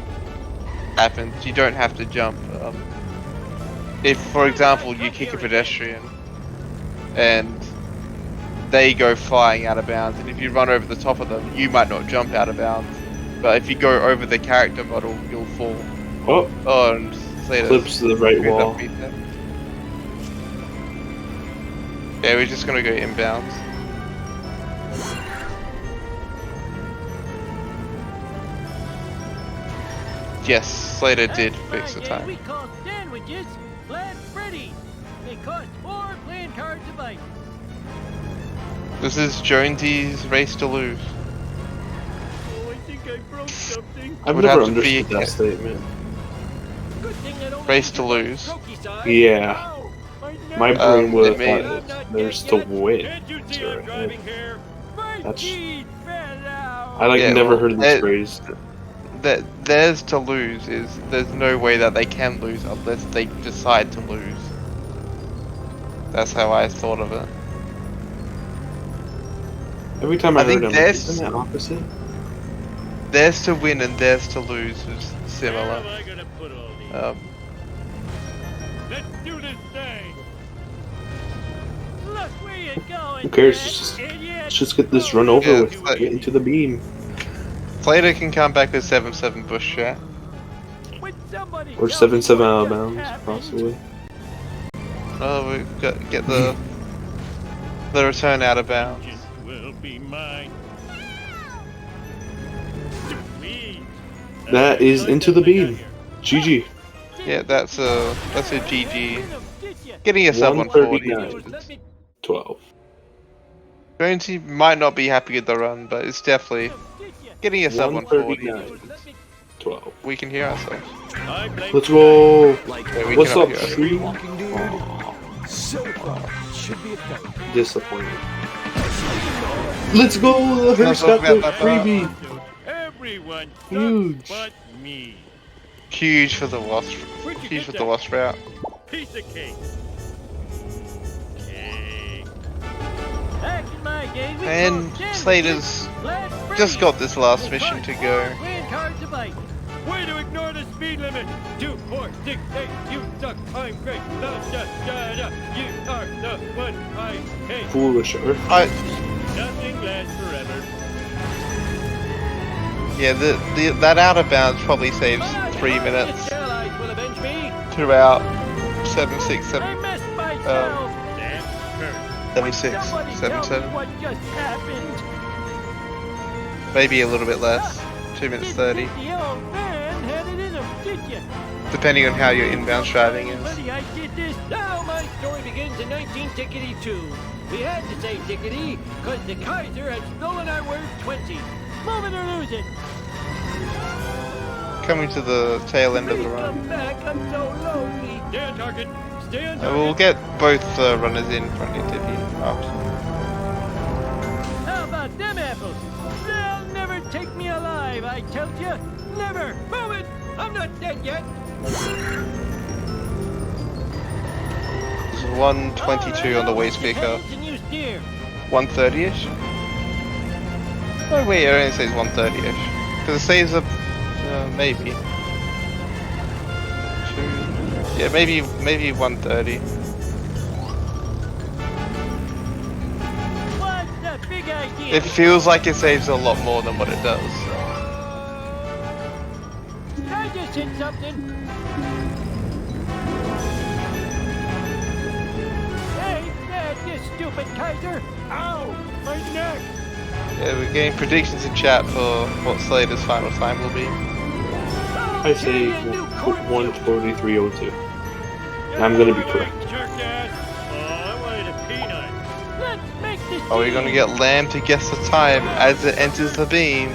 happens. You don't have to jump. If, for example, you kick a pedestrian and they go flying out of bounds, and if you run over the top of them, you might not jump out of bounds. But if you go over the character model, you'll fall. Oh, Oh, and Slater clips to the right wall. Yeah, we're just gonna go inbounds. Yes, Slater did fix the time. We call sandwiches flat Freddy. They cost 4 playing cards a bite. This is Jonesy's race to lose. Oh, I think I broke something. I've Would never have to be understood that statement. Good thing that only Race to lose. croaky side. Yeah. Ow, my neck. My brain would have it thought may- there's to win. Can't you see I'm driving here? My That's- teeth fell out. I Yeah, never well, heard this phrase. That theirs to lose is there's no way that they can lose unless they decide to lose. That's how I thought of it. Every time I I heard think it, I'm like, this- isn't that opposite? Theirs to win and theirs to lose is Where similar. am I gonna put all these? Let's do this thing. Look where you're going. Who cares? idiot. Let's just get this run over Yeah, with. but- Get into the beam. Slater can come back with 7-7 bush shot. Would somebody Or tell me 7-7 what out of just bounds, happened? possibly. Oh, we've got to get the return out of bounds. Vengeance will be mine. Sweet. That is into the Something I got beam. here. GG. Yeah, that's a GG. Did ya? Getting a sub 140. 139. Let me 12. Jonesy might not be happy with the run, but it's definitely did ya? getting a sub 140. 139. Let me 12. We can hear ourselves. I blame Let's go. Yeah, we What's cannot up, hear us. Tree? Walking dude. So far, should be a failure. Disappointed. Let's go. The Hearst got the freebie. Everyone sucks Huge. but me. Huge for the wasp. Where'd you Huge get for that? the wasp route. Piece of cake. Cake. Back in my day, we And called sandwiches Slater's flat Freddy. just got this last They mission cost to 4 go. playing cards a bite. Way to ignore the speed limit. 2, 4, 6, 8. You suck. I'm great. Da, da, da, da. You are the one I hate. Foolish Earth. Nothing lasts forever. Yeah, that out of bounds probably saves 3 minutes His allies will avenge me. to about 7, 6, I 7, missed myself. That hurt. 7, 6, Somebody 7, tell 7. me what just happened. Maybe a little bit less. 2 minutes 30. Didn't think the old man had it in him, did ya? Depending on how your inbound driving is. Buddy, I did this. Now my story begins in 19-2. We had to say tickety, because the Kaiser had stolen our word 20. Move it or lose it. Coming to the tail end of Please the run. come back, I'm so lonely. Stay on target. Stay on We'll target. get both runners in front of you. How about them apples? They'll never take me alive, I tell ya. Never. Move it! I'm not dead yet. There's 122 on the waist picker. And you steer. 130-ish? Oh wait, it only says 130-ish. Because it saves a... maybe. Yeah, maybe 130. What's the big idea? It feels like it saves a lot more than what it does. I just hit something. Hey, Dad, you stupid Kaiser. Ow, my neck. Yeah, we're getting predictions in chat for what Slater's final time will be. I say 143.02. I'm gonna be correct. Jerk ass. Oh, I wanted a peanut. Let's make this. Are we gonna get Lamb to guess the time as it enters the beam?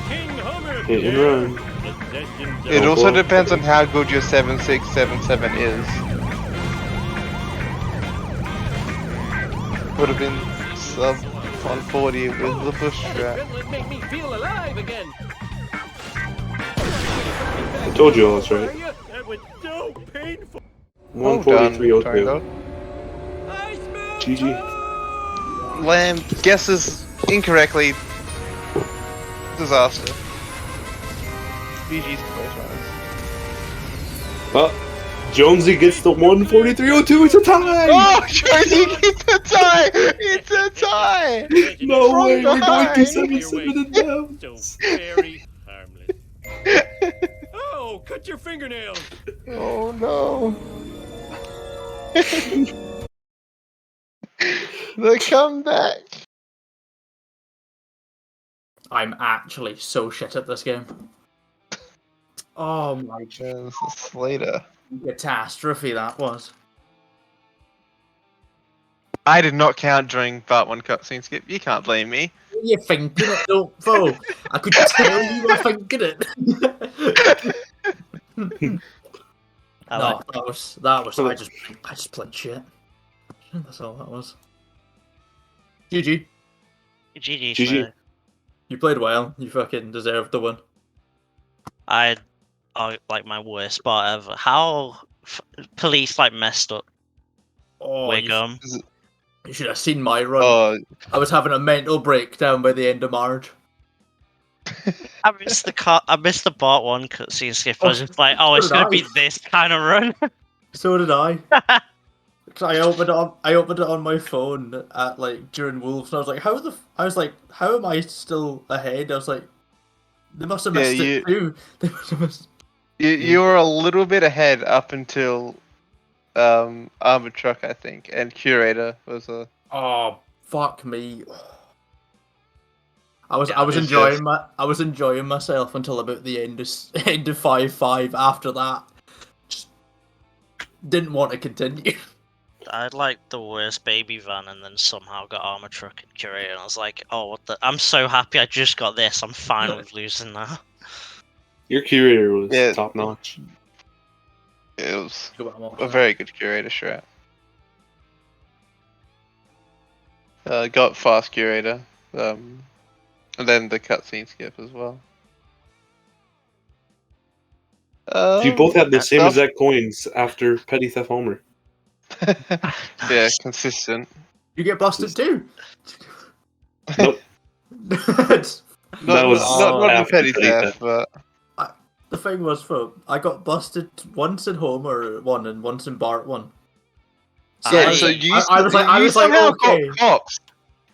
King Homer. Hit and run. Possessions It of- also depends on how good your 7677 is. Would have been sub 140 with the bush strap. Adrenaline make me feel alive again. I told you I was right. That was so painful. 143.02. I smell GG. Lamb guesses incorrectly. Disaster. GG's close runners. Well, Jonesy gets the 143.02. It's a tie. Oh, Jonesy gets a tie! It's a tie! No From way. We're going behind. 277 and down. so very harmless. Oh, cut your fingernails. Oh no. The comeback. I'm actually so shit at this game. Oh my There's the Slater. catastrophe that was. I did not count during part 1 cutscene skip. You can't blame me. You're thinking it, don't fool. I could tell you were thinking it. No, that was. I just played shit. That's all that was. GG. GG. You played well. You fucking deserved the win. I like my worst part ever. How police like messed up. Oh, Wiggum. You should have seen my run. Oh, I was having a mental breakdown by the end of March. I missed the part 1 cutscene skip. I was just like, oh, it's gonna be this kind of run. So did I. Cause I opened it on my phone at like during Wolves, and I was like, how am I still ahead? I was like, they must have missed it too. They must have missed. you were a little bit ahead up until Armored Truck, I think, and Curator was a. Oh fuck me! I was enjoying myself until about the end of 5-5. After that, just didn't want to continue. I had like the worst baby van, and then somehow got Armor Truck and Curator, and I was like, oh, what the? I'm so happy I just got this. I'm fine with losing now. Your Curator was top notch. It was a very good Curator strat. Got fast Curator, and then the cutscene skip as well. You both had the same exact coins after Petty Theft Homer. Yeah, consistent. You get busted too. Nope. Not Petty Theft, but the thing was, I got busted once in Homer 1 and once in Bart 1. So yeah, I was like, okay. Got cops.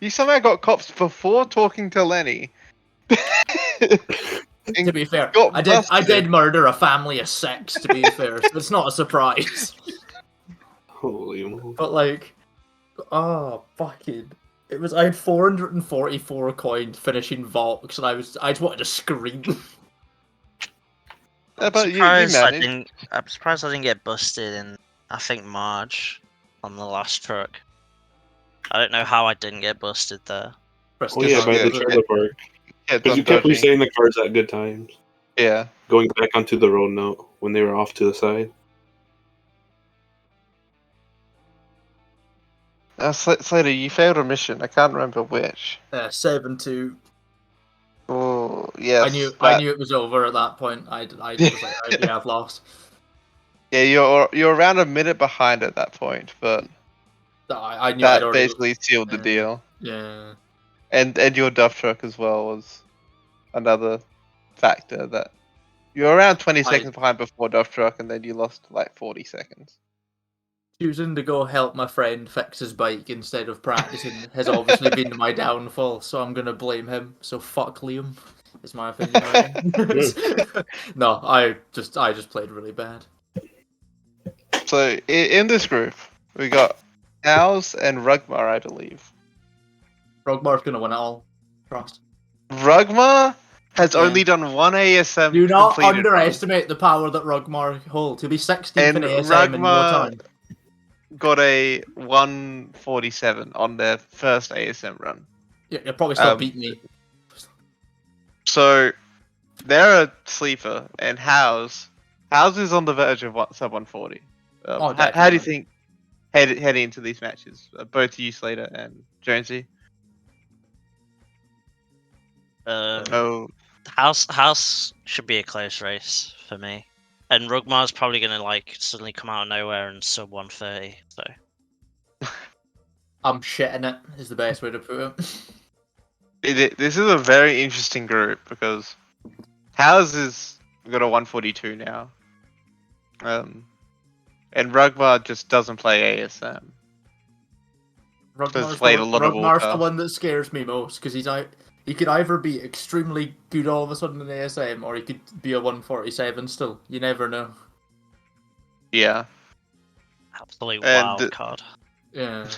You somehow got cops before talking to Lenny. To be fair, I did murder a family of 6. To be fair, so it's not a surprise. Holy moly! But like, oh fucking! I had 444 coins finishing Vox, and I just wanted to scream. How about you? I'm surprised I didn't get busted in, I think, March on the last truck. I don't know how I didn't get busted there. Oh yeah, by the trailer park. Because you kept resetting the cars at good times. Yeah. Going back onto the road now when they were off to the side. Slater, you failed a mission. I can't remember which. 7-2. Oh, yes. I knew it was over at that point. I was like, yeah, I've lost. Yeah, you're around a minute behind at that point, but I knew that basically sealed the deal. Yeah. And your duff truck as well was another factor that you're around 20 seconds behind before duff truck, and then you lost like 40 seconds. Choosing to go help my friend fix his bike instead of practicing has obviously been my downfall, so I'm gonna blame him. So fuck Liam, is my opinion. No, I just played really bad. So in this group, we got House and Rugmar, I believe. Rugmar's gonna win it all. Trust. Rugmar has only done one ASM. Do not underestimate the power that Rugmar holds. He'll be 16th in ASM in no time. Got a 147 on their first ASM run. Yeah, you'll probably still beat me. So they're a sleeper, and House is on the verge of sub 140. How do you think heading into these matches, both you, Slater, and Jonesy? Oh, House should be a close race for me, and Rugmar's probably gonna like suddenly come out of nowhere and sub 130. So I'm shitting it is the best way to put it. this is a very interesting group because House is got a 142 now. And Rugmar just doesn't play ASM. Rugmar's played a lot of Rugmar's the Warcraft. one that scares me most because he could either be extremely good all of a sudden in ASM or he could be a 147 still. You never know. Yeah, absolute And wild card. Yeah.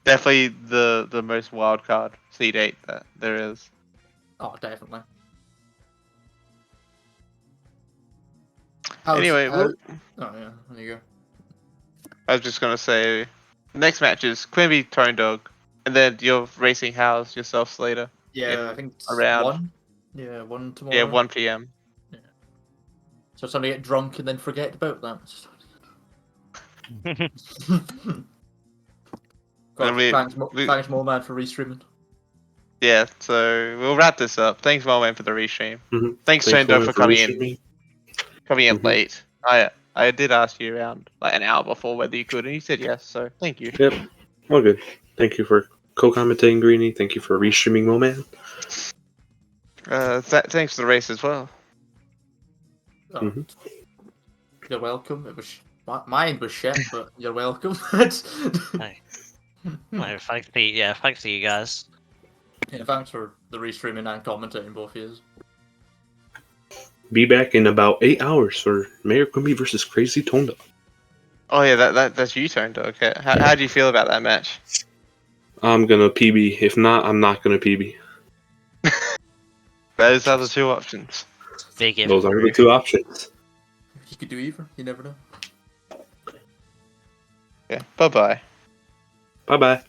definitely the most wild card seed 8 that there is. Oh, definitely. Anyway, oh yeah, there you go. I was just gonna say, next match is Quimby Tone Dog, and then your Racing House, yourself Slater. Yeah, I think it's around 1. Yeah, 1 tomorrow. Yeah, 1 p.m. So it's only get drunk and then forget about that. God, thanks, Moleman, for restreaming. Yeah, so we'll wrap this up. Thanks, Moleman, for the restream. Mm-hmm. Thanks, Tendo, for coming in. Coming in Mm-hmm. late. I did ask you around like an hour before whether you could, and you said yes. So thank you. Yep. All good. Thank you for co-commentating, Greenie. Thank you for restreaming, Moman. Thanks for the race as well. Oh, Mm-hmm. You're welcome. It was mine was shit, but you're welcome. Hey. No, thanks to you guys. Yeah, thanks for the restreaming and commentating, both of you. Be back in about 8 hours for Mayor Quimby versus Crazy Tone Dog. Oh yeah, that's you, Tone Dog. Okay. How do you feel about that match? I'm gonna PB. If not, I'm not gonna PB. Those are the two options. Big Those are the two options. You could do either. You never know. Yeah. Bye bye. Bye bye.